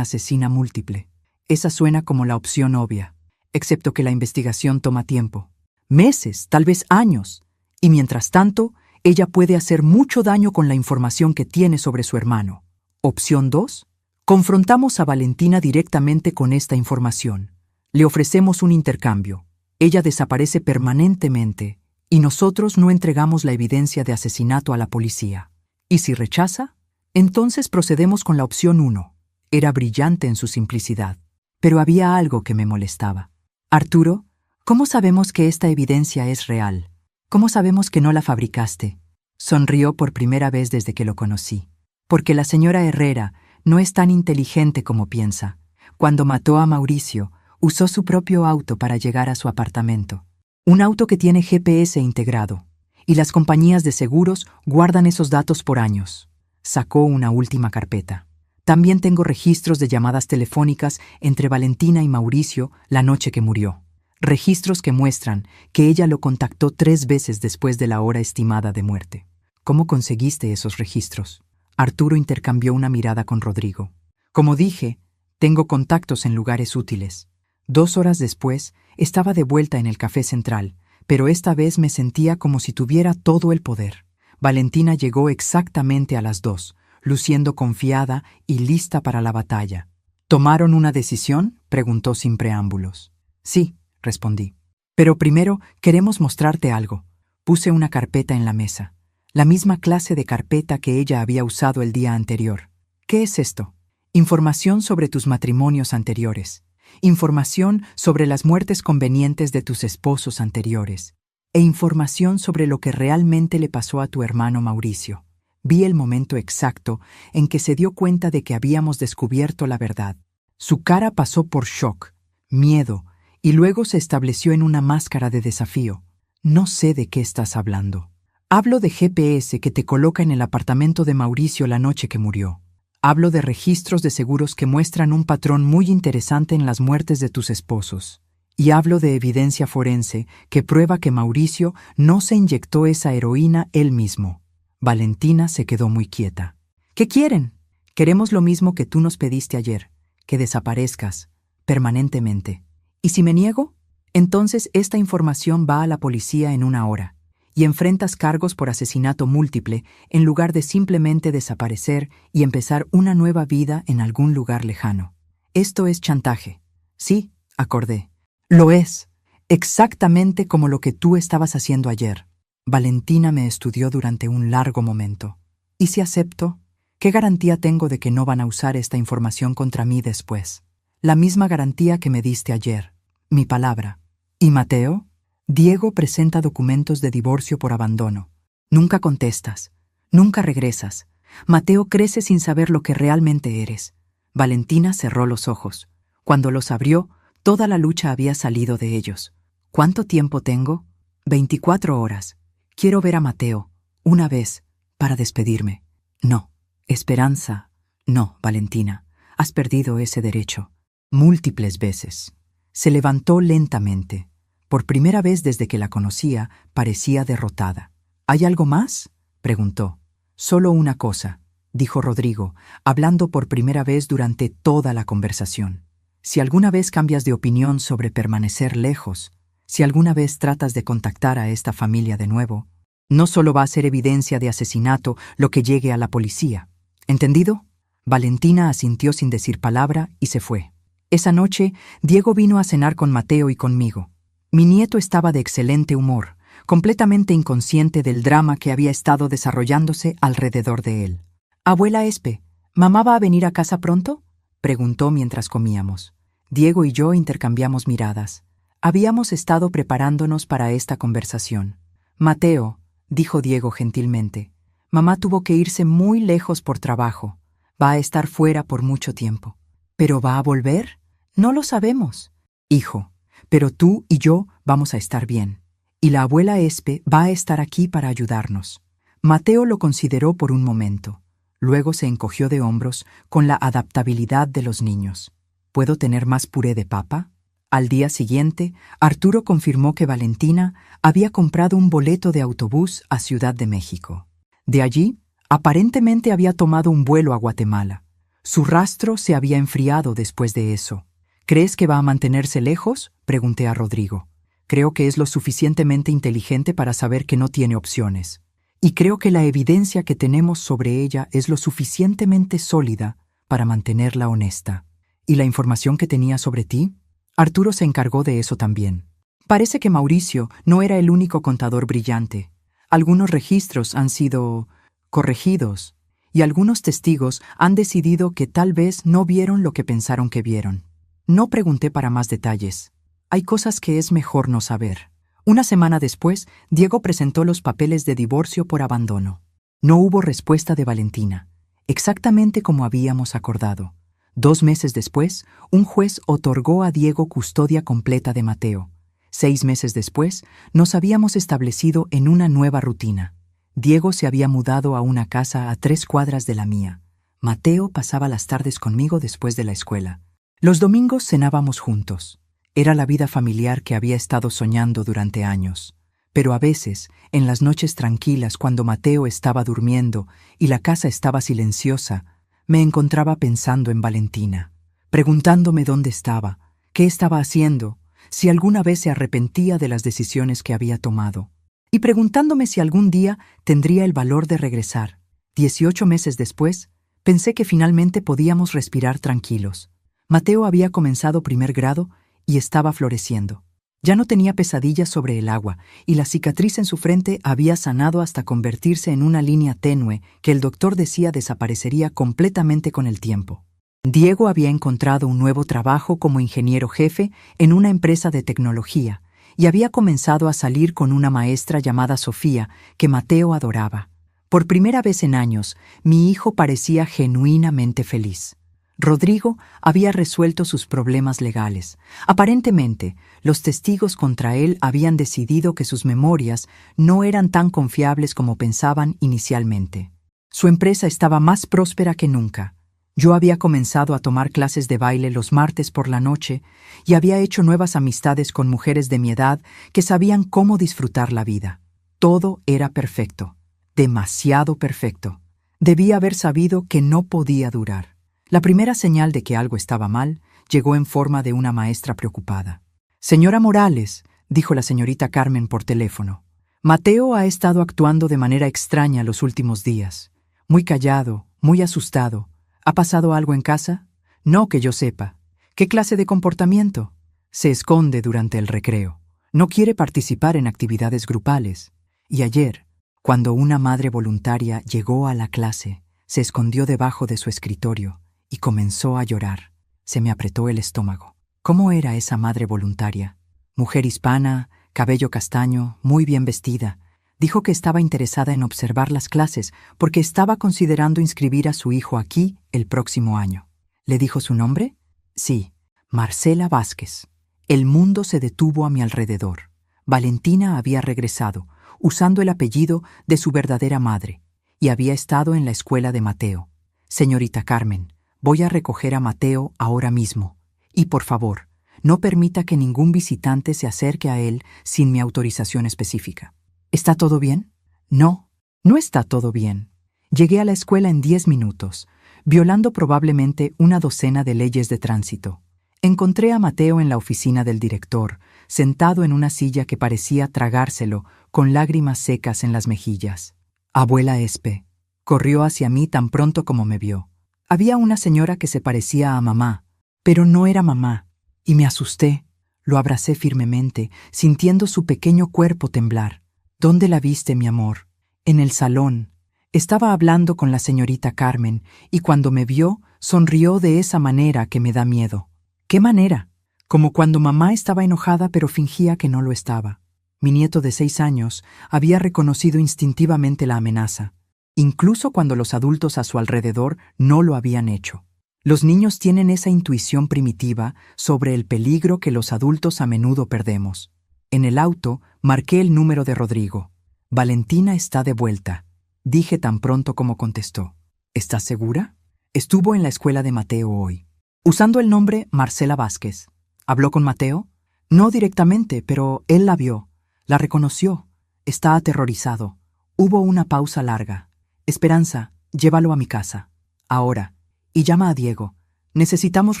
asesina múltiple. Esa suena como la opción obvia, excepto que la investigación toma tiempo. Meses, tal vez años. Y mientras tanto, ella puede hacer mucho daño con la información que tiene sobre su hermano. Opción 2. Confrontamos a Valentina directamente con esta información. Le ofrecemos un intercambio. Ella desaparece permanentemente y nosotros no entregamos la evidencia de asesinato a la policía. ¿Y si rechaza? Entonces procedemos con la opción 1. Era brillante en su simplicidad, pero había algo que me molestaba. Arturo, ¿cómo sabemos que esta evidencia es real? ¿Cómo sabemos que no la fabricaste? Sonrió por primera vez desde que lo conocí. Porque la señora Herrera no es tan inteligente como piensa. Cuando mató a Mauricio, usó su propio auto para llegar a su apartamento. Un auto que tiene GPS integrado, y las compañías de seguros guardan esos datos por años. Sacó una última carpeta. También tengo registros de llamadas telefónicas entre Valentina y Mauricio la noche que murió. Registros que muestran que ella lo contactó 3 veces después de la hora estimada de muerte. ¿Cómo conseguiste esos registros? Arturo intercambió una mirada con Rodrigo. Como dije, tengo contactos en lugares útiles. 2 horas después, estaba de vuelta en el Café Central, pero esta vez me sentía como si tuviera todo el poder. Valentina llegó exactamente a las 2, luciendo confiada y lista para la batalla. ¿Tomaron una decisión?, preguntó sin preámbulos. Sí, respondí. Pero primero queremos mostrarte algo. Puse una carpeta en la mesa, la misma clase de carpeta que ella había usado el día anterior. ¿Qué es esto? Información sobre tus matrimonios anteriores. Información sobre las muertes convenientes de tus esposos anteriores. E información sobre lo que realmente le pasó a tu hermano Mauricio. Vi el momento exacto en que se dio cuenta de que habíamos descubierto la verdad. Su cara pasó por shock, miedo, y luego se estableció en una máscara de desafío. No sé de qué estás hablando. Hablo de GPS que te coloca en el apartamento de Mauricio la noche que murió. Hablo de registros de seguros que muestran un patrón muy interesante en las muertes de tus esposos. Y hablo de evidencia forense que prueba que Mauricio no se inyectó esa heroína él mismo. Valentina se quedó muy quieta. ¿Qué quieren? Queremos lo mismo que tú nos pediste ayer, que desaparezcas, permanentemente. ¿Y si me niego? Entonces esta información va a la policía en 1 hora. Y enfrentas cargos por asesinato múltiple en lugar de simplemente desaparecer y empezar una nueva vida en algún lugar lejano. Esto es chantaje. Sí, acordé. Lo es. Exactamente como lo que tú estabas haciendo ayer. Valentina me estudió durante un largo momento. ¿Y si acepto? ¿Qué garantía tengo de que no van a usar esta información contra mí después? La misma garantía que me diste ayer. Mi palabra. ¿Y Mateo? Diego presenta documentos de divorcio por abandono. Nunca contestas. Nunca regresas. Mateo crece sin saber lo que realmente eres. Valentina cerró los ojos. Cuando los abrió, toda la lucha había salido de ellos. ¿Cuánto tiempo tengo? 24 horas. Quiero ver a Mateo. Una vez. para despedirme. No, Esperanza. No, Valentina, has perdido ese derecho. Múltiples veces. Se levantó lentamente. Por primera vez desde que la conocía, parecía derrotada. ¿Hay algo más?, preguntó. Solo una cosa, dijo Rodrigo, hablando por primera vez durante toda la conversación. Si alguna vez cambias de opinión sobre permanecer lejos, si alguna vez tratas de contactar a esta familia de nuevo, no solo va a ser evidencia de asesinato lo que llegue a la policía. ¿Entendido? Valentina asintió sin decir palabra y se fue. Esa noche, Diego vino a cenar con Mateo y conmigo. Mi nieto estaba de excelente humor, completamente inconsciente del drama que había estado desarrollándose alrededor de él. «Abuela Espe, ¿mamá va a venir a casa pronto?», preguntó mientras comíamos. Diego y yo intercambiamos miradas. Habíamos estado preparándonos para esta conversación. «Mateo», dijo Diego gentilmente, «mamá tuvo que irse muy lejos por trabajo. Va a estar fuera por mucho tiempo». «¿Pero va a volver?». «No lo sabemos». «Hijo, pero tú y yo vamos a estar bien. Y la abuela Espe va a estar aquí para ayudarnos». Mateo lo consideró por un momento. Luego se encogió de hombros con la adaptabilidad de los niños. ¿Puedo tener más puré de papa? Al día siguiente, Arturo confirmó que Valentina había comprado un boleto de autobús a Ciudad de México. De allí, aparentemente había tomado un vuelo a Guatemala. Su rastro se había enfriado después de eso. ¿Crees que va a mantenerse lejos?, pregunté a Rodrigo. Creo que es lo suficientemente inteligente para saber que no tiene opciones. Y creo que la evidencia que tenemos sobre ella es lo suficientemente sólida para mantenerla honesta. ¿Y la información que tenía sobre ti? Arturo se encargó de eso también. Parece que Mauricio no era el único contador brillante. Algunos registros han sido corregidos y algunos testigos han decidido que tal vez no vieron lo que pensaron que vieron. No pregunté para más detalles. Hay cosas que es mejor no saber. Una semana después, Diego presentó los papeles de divorcio por abandono. No hubo respuesta de Valentina, exactamente como habíamos acordado. 2 meses después, un juez otorgó a Diego custodia completa de Mateo. 6 meses después, nos habíamos establecido en una nueva rutina. Diego se había mudado a una casa a 3 cuadras de la mía. Mateo pasaba las tardes conmigo después de la escuela. Los domingos cenábamos juntos. Era la vida familiar que había estado soñando durante años. Pero a veces, en las noches tranquilas cuando Mateo estaba durmiendo y la casa estaba silenciosa, me encontraba pensando en Valentina, preguntándome dónde estaba, qué estaba haciendo, si alguna vez se arrepentía de las decisiones que había tomado, y preguntándome si algún día tendría el valor de regresar. 18 meses después, pensé que finalmente podíamos respirar tranquilos. Mateo había comenzado primer grado y estaba floreciendo. Ya no tenía pesadillas sobre el agua, y la cicatriz en su frente había sanado hasta convertirse en una línea tenue que el doctor decía desaparecería completamente con el tiempo. Diego había encontrado un nuevo trabajo como ingeniero jefe en una empresa de tecnología, y había comenzado a salir con una maestra llamada Sofía, que Mateo adoraba. Por primera vez en años, mi hijo parecía genuinamente feliz. Rodrigo había resuelto sus problemas legales. Aparentemente, los testigos contra él habían decidido que sus memorias no eran tan confiables como pensaban inicialmente. Su empresa estaba más próspera que nunca. Yo había comenzado a tomar clases de baile los martes por la noche y había hecho nuevas amistades con mujeres de mi edad que sabían cómo disfrutar la vida. Todo era perfecto, demasiado perfecto. Debía haber sabido que no podía durar. La primera señal de que algo estaba mal llegó en forma de una maestra preocupada. «Señora Morales», dijo la señorita Carmen por teléfono, «Mateo ha estado actuando de manera extraña los últimos días. Muy callado, muy asustado. ¿Ha pasado algo en casa? No que yo sepa. ¿Qué clase de comportamiento? Se esconde durante el recreo. No quiere participar en actividades grupales. Y ayer, cuando una madre voluntaria llegó a la clase, se escondió debajo de su escritorio y comenzó a llorar. Se me apretó el estómago. ¿Cómo era esa madre voluntaria? Mujer hispana, cabello castaño, muy bien vestida. Dijo que estaba interesada en observar las clases porque estaba considerando inscribir a su hijo aquí el próximo año. ¿Le dijo su nombre? Sí, Marcela Vázquez. El mundo se detuvo a mi alrededor. Valentina había regresado, usando el apellido de su verdadera madre, y había estado en la escuela de Mateo. Señorita Carmen, voy a recoger a Mateo ahora mismo. Y por favor, no permita que ningún visitante se acerque a él sin mi autorización específica. ¿Está todo bien? No, no está todo bien. Llegué a la escuela en 10 minutos, violando probablemente una docena de leyes de tránsito. Encontré a Mateo en la oficina del director, sentado en una silla que parecía tragárselo, con lágrimas secas en las mejillas. Abuela Espe corrió hacia mí tan pronto como me vio. Había una señora que se parecía a mamá, pero no era mamá, y me asusté. Lo abracé firmemente, sintiendo su pequeño cuerpo temblar. ¿Dónde la viste, mi amor? En el salón. Estaba hablando con la señorita Carmen, y cuando me vio, sonrió de esa manera que me da miedo. ¿Qué manera? Como cuando mamá estaba enojada pero fingía que no lo estaba. Mi nieto de 6 años había reconocido instintivamente la amenaza, incluso cuando los adultos a su alrededor no lo habían hecho. Los niños tienen esa intuición primitiva sobre el peligro que los adultos a menudo perdemos. En el auto marqué el número de Rodrigo. Valentina está de vuelta, dije tan pronto como contestó. ¿Estás segura? Estuvo en la escuela de Mateo hoy. Usando el nombre Marcela Vázquez. ¿Habló con Mateo? No directamente, pero él la vio. La reconoció. Está aterrorizado. Hubo una pausa larga. Esperanza, llévalo a mi casa. Ahora. Y llama a Diego. Necesitamos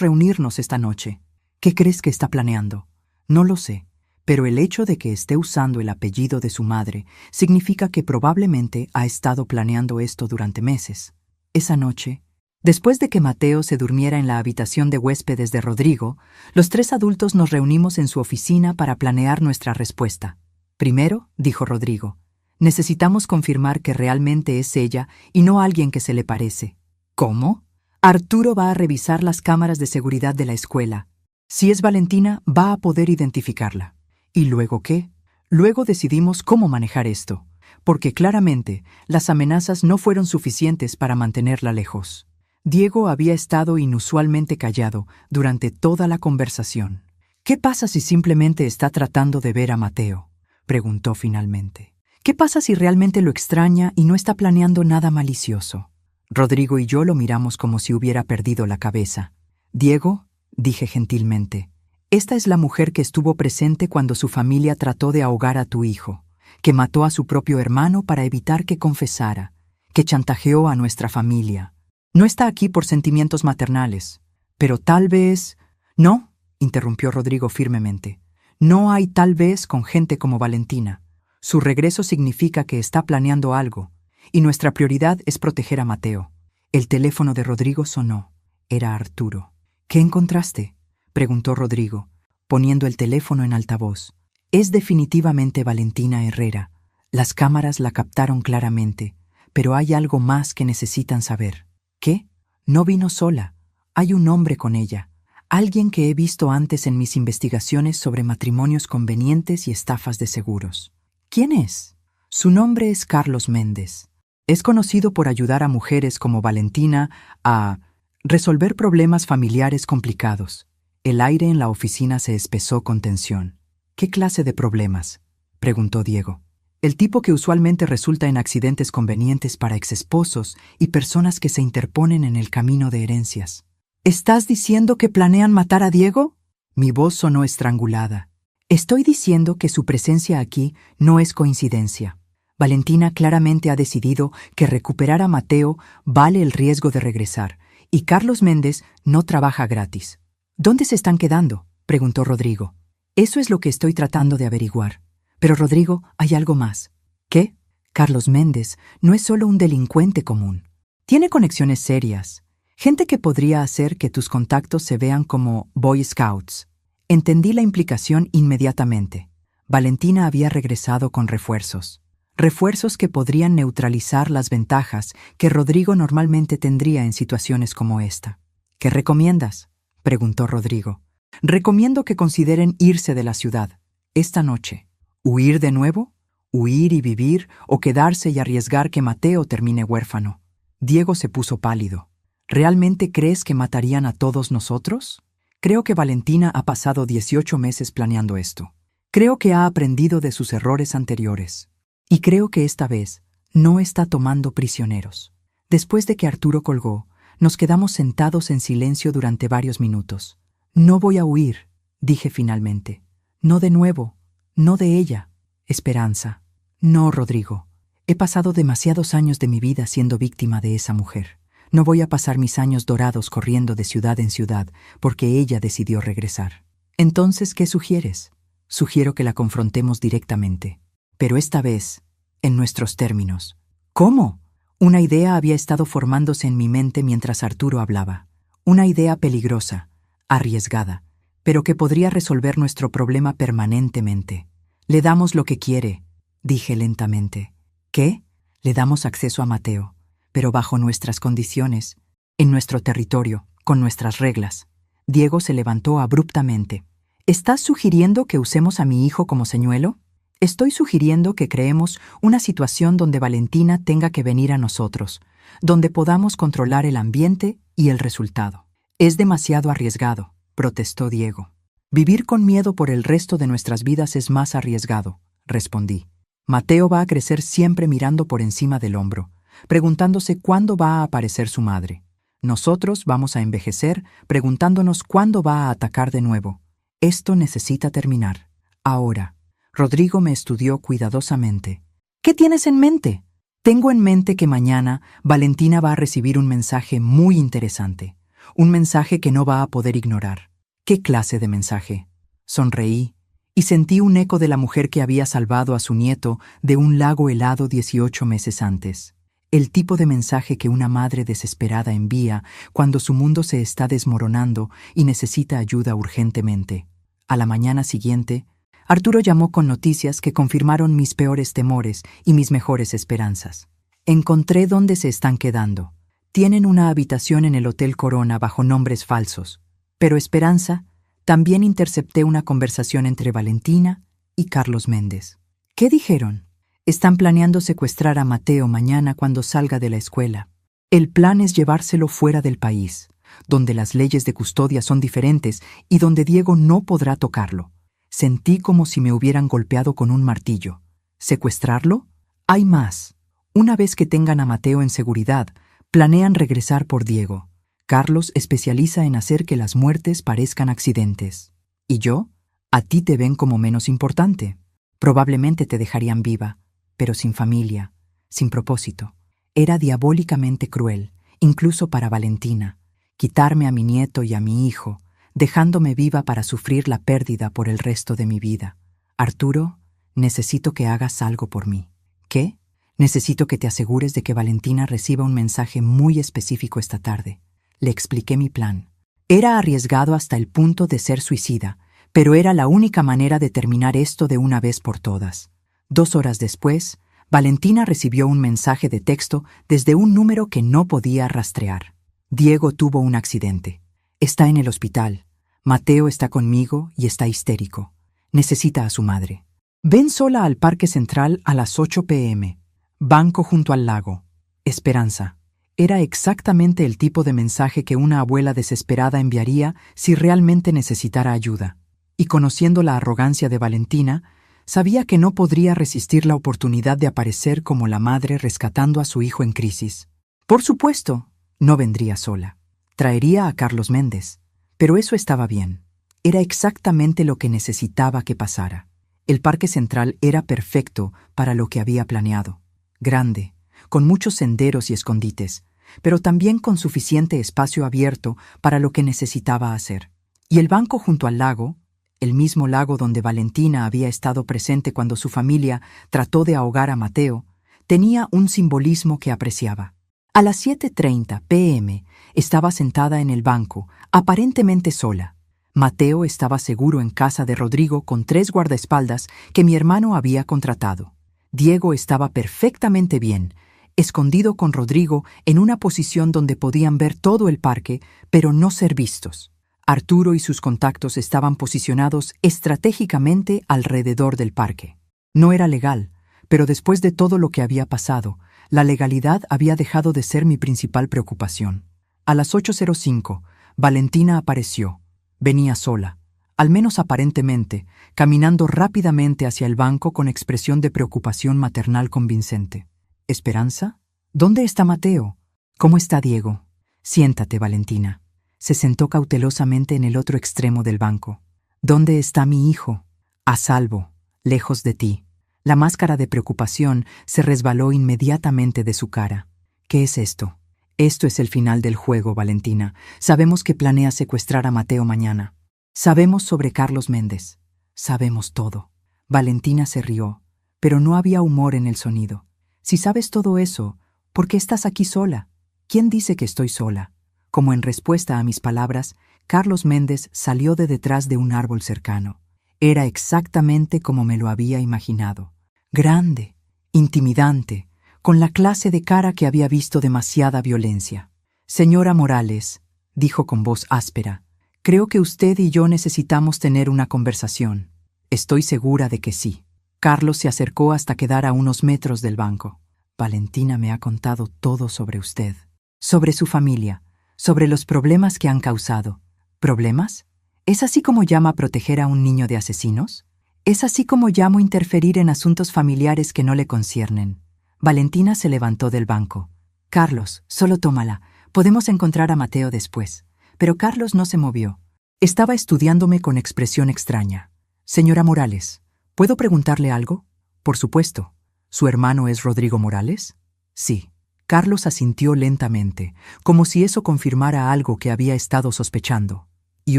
reunirnos esta noche. ¿Qué crees que está planeando? No lo sé, pero el hecho de que esté usando el apellido de su madre significa que probablemente ha estado planeando esto durante meses. Esa noche, después de que Mateo se durmiera en la habitación de huéspedes de Rodrigo, los 3 adultos nos reunimos en su oficina para planear nuestra respuesta. Primero, dijo Rodrigo, necesitamos confirmar que realmente es ella y no alguien que se le parece. ¿Cómo? Arturo va a revisar las cámaras de seguridad de la escuela. Si es Valentina, va a poder identificarla. ¿Y luego qué? Luego decidimos cómo manejar esto, porque claramente las amenazas no fueron suficientes para mantenerla lejos. Diego había estado inusualmente callado durante toda la conversación. ¿Qué pasa si simplemente está tratando de ver a Mateo?, preguntó finalmente. ¿Qué pasa si realmente lo extraña y no está planeando nada malicioso? Rodrigo y yo lo miramos como si hubiera perdido la cabeza. Diego, dije gentilmente, esta es la mujer que estuvo presente cuando su familia trató de ahogar a tu hijo, que mató a su propio hermano para evitar que confesara, que chantajeó a nuestra familia. No está aquí por sentimientos maternales, pero tal vez... No, interrumpió Rodrigo firmemente. No hay tal vez con gente como Valentina. Su regreso significa que está planeando algo, y nuestra prioridad es proteger a Mateo. El teléfono de Rodrigo sonó. Era Arturo. ¿Qué encontraste?, preguntó Rodrigo, poniendo el teléfono en altavoz. Es definitivamente Valentina Herrera. Las cámaras la captaron claramente, pero hay algo más que necesitan saber. ¿Qué? No vino sola. Hay un hombre con ella. Alguien que he visto antes en mis investigaciones sobre matrimonios convenientes y estafas de seguros. ¿Quién es? Su nombre es Carlos Méndez. Es conocido por ayudar a mujeres como Valentina a resolver problemas familiares complicados. El aire en la oficina se espesó con tensión. ¿Qué clase de problemas?, preguntó Diego. El tipo que usualmente resulta en accidentes convenientes para exesposos y personas que se interponen en el camino de herencias. ¿Estás diciendo que planean matar a Diego? Mi voz sonó estrangulada. Estoy diciendo que su presencia aquí no es coincidencia. Valentina claramente ha decidido que recuperar a Mateo vale el riesgo de regresar, y Carlos Méndez no trabaja gratis. ¿Dónde se están quedando?, preguntó Rodrigo. Eso es lo que estoy tratando de averiguar. Pero, Rodrigo, hay algo más. ¿Qué? Carlos Méndez no es solo un delincuente común. Tiene conexiones serias. Gente que podría hacer que tus contactos se vean como Boy Scouts. Entendí la implicación inmediatamente. Valentina había regresado con refuerzos. Refuerzos que podrían neutralizar las ventajas que Rodrigo normalmente tendría en situaciones como esta. ¿Qué recomiendas?, preguntó Rodrigo. Recomiendo que consideren irse de la ciudad, esta noche. ¿Huir de nuevo? ¿Huir y vivir o quedarse y arriesgar que Mateo termine huérfano? Diego se puso pálido. ¿Realmente crees que matarían a todos nosotros? Creo que Valentina ha pasado 18 meses planeando esto. Creo que ha aprendido de sus errores anteriores. Y creo que esta vez No está tomando prisioneros. Después de que Arturo colgó, nos quedamos sentados en silencio durante varios minutos. No voy a huir, dije finalmente. No de nuevo, no de ella. Esperanza. No, Rodrigo. He pasado demasiados años de mi vida siendo víctima de esa mujer. No voy a pasar mis años dorados corriendo de ciudad en ciudad porque ella decidió regresar. Entonces, ¿qué sugieres? Sugiero que la confrontemos directamente. Pero esta vez, en nuestros términos. ¿Cómo? Una idea había estado formándose en mi mente mientras Arturo hablaba. Una idea peligrosa, arriesgada, pero que podría resolver nuestro problema permanentemente. Le damos lo que quiere, dije lentamente. ¿Qué? Le damos acceso a Mateo, pero bajo nuestras condiciones, en nuestro territorio, con nuestras reglas. Diego se levantó abruptamente. ¿Estás sugiriendo que usemos a mi hijo como señuelo? Estoy sugiriendo que creemos una situación donde Valentina tenga que venir a nosotros, donde podamos controlar el ambiente y el resultado. Es demasiado arriesgado, protestó Diego. Vivir con miedo por el resto de nuestras vidas es más arriesgado, respondí. Mateo va a crecer siempre mirando por encima del hombro, preguntándose cuándo va a aparecer su madre. Nosotros vamos a envejecer preguntándonos cuándo va a atacar de nuevo. Esto necesita terminar. Ahora. Rodrigo me estudió cuidadosamente. ¿Qué tienes en mente? Tengo en mente que mañana Valentina va a recibir un mensaje muy interesante. Un mensaje que no va a poder ignorar. ¿Qué clase de mensaje? Sonreí y sentí un eco de la mujer que había salvado a su nieto de un lago helado 18 meses antes. El tipo de mensaje que una madre desesperada envía cuando su mundo se está desmoronando y necesita ayuda urgentemente. A la mañana siguiente, Arturo llamó con noticias que confirmaron mis peores temores y mis mejores esperanzas. Encontré dónde se están quedando. Tienen una habitación en el Hotel Corona bajo nombres falsos. Pero Esperanza, también intercepté una conversación entre Valentina y Carlos Méndez. ¿Qué dijeron? Están planeando secuestrar a Mateo mañana cuando salga de la escuela. El plan es llevárselo fuera del país, donde las leyes de custodia son diferentes y donde Diego no podrá tocarlo. Sentí como si me hubieran golpeado con un martillo. ¿Secuestrarlo? Hay más. Una vez que tengan a Mateo en seguridad, planean regresar por Diego. Carlos especializa en hacer que las muertes parezcan accidentes. ¿Y yo? A ti te ven como menos importante. Probablemente te dejarían viva, pero sin familia, sin propósito. Era diabólicamente cruel, incluso para Valentina, quitarme a mi nieto y a mi hijo, dejándome viva para sufrir la pérdida por el resto de mi vida. Arturo, necesito que hagas algo por mí. ¿Qué? Necesito que te asegures de que Valentina reciba un mensaje muy específico esta tarde. Le expliqué mi plan. Era arriesgado hasta el punto de ser suicida, pero era la única manera de terminar esto de una vez por todas. 2 horas después, Valentina recibió un mensaje de texto desde un número que no podía rastrear. Diego tuvo un accidente. Está en el hospital. Mateo está conmigo y está histérico. Necesita a su madre. Ven sola al Parque Central a las 8 p.m. Banco junto al lago. Esperanza. Era exactamente el tipo de mensaje que una abuela desesperada enviaría si realmente necesitara ayuda. Y conociendo la arrogancia de Valentina, sabía que no podría resistir la oportunidad de aparecer como la madre rescatando a su hijo en crisis. Por supuesto, no vendría sola. Traería a Carlos Méndez. Pero eso estaba bien. Era exactamente lo que necesitaba que pasara. El Parque Central era perfecto para lo que había planeado. Grande, con muchos senderos y escondites, pero también con suficiente espacio abierto para lo que necesitaba hacer. Y el banco junto al lago, el mismo lago donde Valentina había estado presente cuando su familia trató de ahogar a Mateo, tenía un simbolismo que apreciaba. A las 7:30 p.m. estaba sentada en el banco, aparentemente sola. Mateo estaba seguro en casa de Rodrigo con 3 guardaespaldas que mi hermano había contratado. Diego estaba perfectamente bien, escondido con Rodrigo en una posición donde podían ver todo el parque, pero no ser vistos. Arturo y sus contactos estaban posicionados estratégicamente alrededor del parque. No era legal, pero después de todo lo que había pasado, la legalidad había dejado de ser mi principal preocupación. A las 8:05, Valentina apareció. Venía sola, al menos aparentemente, caminando rápidamente hacia el banco con expresión de preocupación maternal convincente. ¿Esperanza? ¿Dónde está Mateo? ¿Cómo está Diego? Siéntate, Valentina. Se sentó cautelosamente en el otro extremo del banco. ¿Dónde está mi hijo? A salvo, lejos de ti. La máscara de preocupación se resbaló inmediatamente de su cara. ¿Qué es esto? Esto es el final del juego, Valentina. Sabemos que planeas secuestrar a Mateo mañana. Sabemos sobre Carlos Méndez. Sabemos todo. Valentina se rió, pero no había humor en el sonido. Si sabes todo eso, ¿por qué estás aquí sola? ¿Quién dice que estoy sola? Como en respuesta a mis palabras, Carlos Méndez salió de detrás de un árbol cercano. Era exactamente como me lo había imaginado. Grande, intimidante, con la clase de cara que había visto demasiada violencia. Señora Morales, dijo con voz áspera, creo que usted y yo necesitamos tener una conversación. Estoy segura de que sí. Carlos se acercó hasta quedar a unos metros del banco. Valentina me ha contado todo sobre usted, sobre su familia, sobre los problemas que han causado. ¿Problemas? ¿Es así como llama proteger a un niño de asesinos? ¿Es así como llamo interferir en asuntos familiares que no le conciernen? Valentina se levantó del banco. Carlos, solo tómala. Podemos encontrar a Mateo después. Pero Carlos no se movió. Estaba estudiándome con expresión extraña. Señora Morales, ¿puedo preguntarle algo? Por supuesto. ¿Su hermano es Rodrigo Morales? Sí. Carlos asintió lentamente, como si eso confirmara algo que había estado sospechando. ¿Y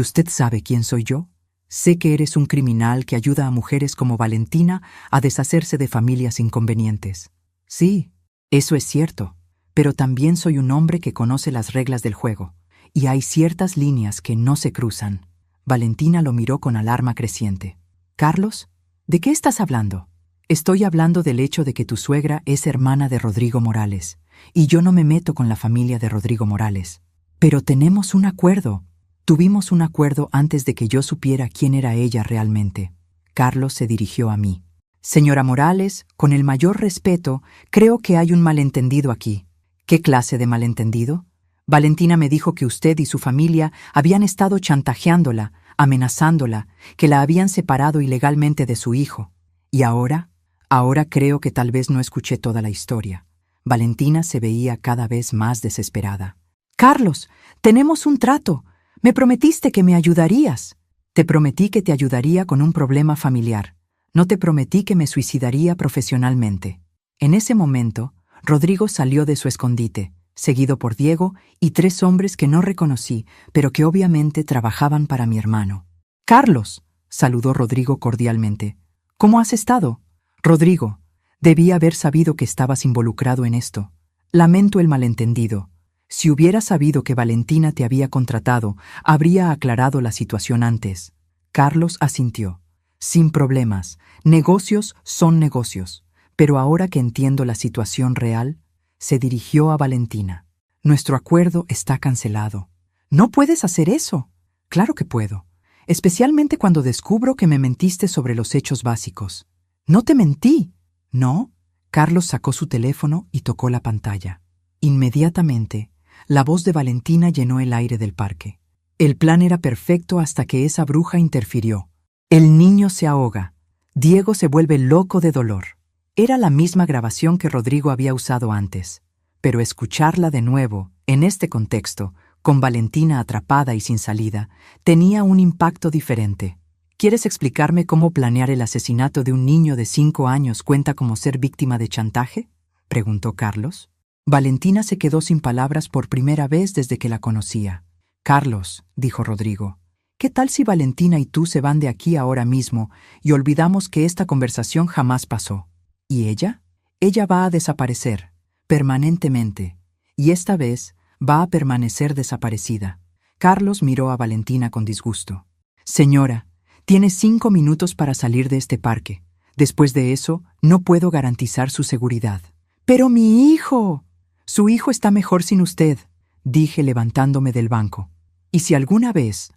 usted sabe quién soy yo? Sé que eres un criminal que ayuda a mujeres como Valentina a deshacerse de familias inconvenientes. Sí, eso es cierto, pero también soy un hombre que conoce las reglas del juego, y hay ciertas líneas que no se cruzan. Valentina lo miró con alarma creciente. «Carlos, ¿de qué estás hablando?» «Estoy hablando del hecho de que tu suegra es hermana de Rodrigo Morales, y yo no me meto con la familia de Rodrigo Morales. Pero tenemos un acuerdo. Tuvimos un acuerdo antes de que yo supiera quién era ella realmente». Carlos se dirigió a mí. «Señora Morales, con el mayor respeto, creo que hay un malentendido aquí». «¿Qué clase de malentendido?» «Valentina me dijo que usted y su familia habían estado chantajeándola, amenazándola, que la habían separado ilegalmente de su hijo. ¿Y ahora? Ahora creo que tal vez no escuché toda la historia». Valentina se veía cada vez más desesperada. «Carlos, tenemos un trato. Me prometiste que me ayudarías». «Te prometí que te ayudaría con un problema familiar. No te prometí que me suicidaría profesionalmente». En ese momento, Rodrigo salió de su escondite, seguido por Diego y 3 hombres que no reconocí, pero que obviamente trabajaban para mi hermano. «Carlos», saludó Rodrigo cordialmente. «¿Cómo has estado?» «Rodrigo, debí haber sabido que estabas involucrado en esto. Lamento el malentendido. Si hubiera sabido que Valentina te había contratado, habría aclarado la situación antes». Carlos asintió. «Sin problemas. Negocios son negocios. Pero ahora que entiendo la situación real», se dirigió a Valentina. «Nuestro acuerdo está cancelado». «No puedes hacer eso». «Claro que puedo. Especialmente cuando descubro que me mentiste sobre los hechos básicos». «No te mentí». «¿No?» Carlos sacó su teléfono y tocó la pantalla. Inmediatamente, la voz de Valentina llenó el aire del parque. El plan era perfecto hasta que esa bruja interfirió. El niño se ahoga. Diego se vuelve loco de dolor. Era la misma grabación que Rodrigo había usado antes, pero escucharla de nuevo, en este contexto, con Valentina atrapada y sin salida, tenía un impacto diferente. ¿Quieres explicarme cómo planear el asesinato de un niño de 5 años cuenta como ser víctima de chantaje?, preguntó Carlos. Valentina se quedó sin palabras por primera vez desde que la conocía. «Carlos», dijo Rodrigo, «¿qué tal si Valentina y tú se van de aquí ahora mismo y olvidamos que esta conversación jamás pasó? ¿Y ella? Ella va a desaparecer, permanentemente, y esta vez va a permanecer desaparecida». Carlos miró a Valentina con disgusto. «Señora, tiene 5 minutos para salir de este parque. Después de eso, no puedo garantizar su seguridad». «¡Pero mi hijo!». «Su hijo está mejor sin usted», dije levantándome del banco. «Y si alguna vez,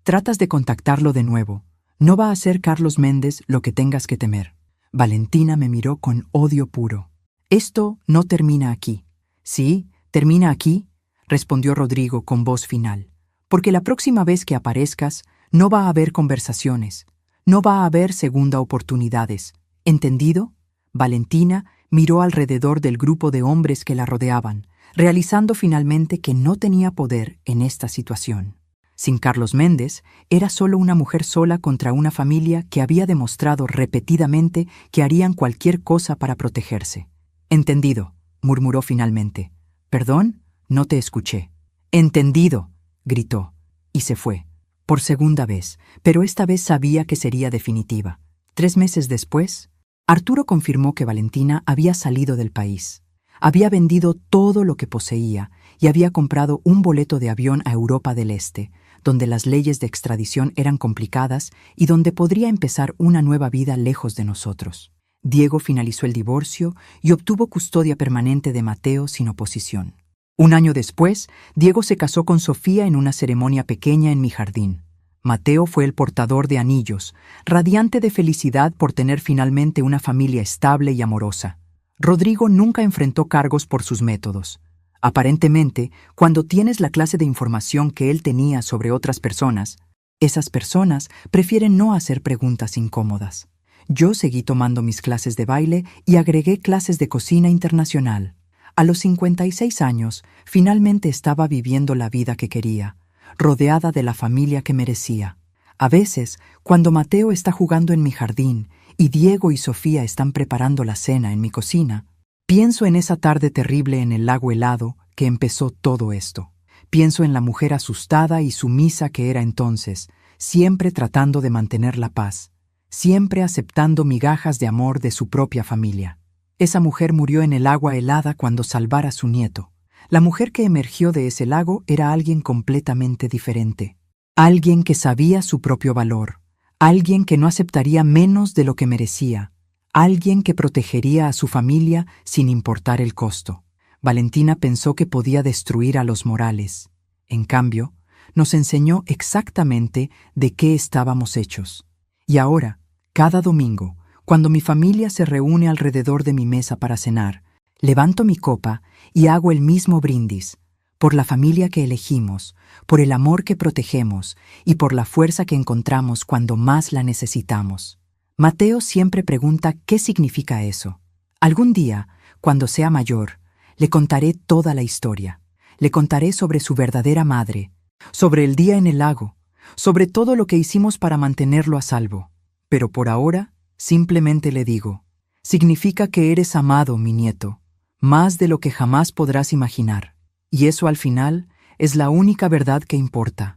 tratas de contactarlo de nuevo, no va a ser Carlos Méndez lo que tengas que temer». Valentina me miró con odio puro. «Esto no termina aquí». «Sí, termina aquí», respondió Rodrigo con voz final. «Porque la próxima vez que aparezcas, no va a haber conversaciones, no va a haber segunda oportunidades. ¿Entendido?». Valentina Miró alrededor del grupo de hombres que la rodeaban, realizando finalmente que no tenía poder en esta situación. Sin Carlos Méndez, era solo una mujer sola contra una familia que había demostrado repetidamente que harían cualquier cosa para protegerse. «Entendido», murmuró finalmente. «¿Perdón? No te escuché». «Entendido», gritó, y se fue. Por segunda vez, pero esta vez sabía que sería definitiva. 3 meses después, Arturo confirmó que Valentina había salido del país. Había vendido todo lo que poseía y había comprado un boleto de avión a Europa del Este, donde las leyes de extradición eran complicadas y donde podría empezar una nueva vida lejos de nosotros. Diego finalizó el divorcio y obtuvo custodia permanente de Mateo sin oposición. 1 año después, Diego se casó con Sofía en una ceremonia pequeña en mi jardín. Mateo fue el portador de anillos, radiante de felicidad por tener finalmente una familia estable y amorosa. Rodrigo nunca enfrentó cargos por sus métodos. Aparentemente, cuando tienes la clase de información que él tenía sobre otras personas, esas personas prefieren no hacer preguntas incómodas. Yo seguí tomando mis clases de baile y agregué clases de cocina internacional. A los 56 años, finalmente estaba viviendo la vida que quería, rodeada de la familia que merecía. A veces, cuando Mateo está jugando en mi jardín y Diego y Sofía están preparando la cena en mi cocina, pienso en esa tarde terrible en el lago helado que empezó todo esto. Pienso en la mujer asustada y sumisa que era entonces, siempre tratando de mantener la paz, siempre aceptando migajas de amor de su propia familia. Esa mujer murió en el agua helada cuando salvara a su nieto. La mujer que emergió de ese lago era alguien completamente diferente. Alguien que sabía su propio valor. Alguien que no aceptaría menos de lo que merecía. Alguien que protegería a su familia sin importar el costo. Valentina pensó que podía destruir a los Morales. En cambio, nos enseñó exactamente de qué estábamos hechos. Y ahora, cada domingo, cuando mi familia se reúne alrededor de mi mesa para cenar, levanto mi copa y hago el mismo brindis, por la familia que elegimos, por el amor que protegemos y por la fuerza que encontramos cuando más la necesitamos. Mateo siempre pregunta qué significa eso. Algún día, cuando sea mayor, le contaré toda la historia. Le contaré sobre su verdadera madre, sobre el día en el lago, sobre todo lo que hicimos para mantenerlo a salvo. Pero por ahora, simplemente le digo, significa que eres amado, mi nieto, más de lo que jamás podrás imaginar. Y eso al final es la única verdad que importa.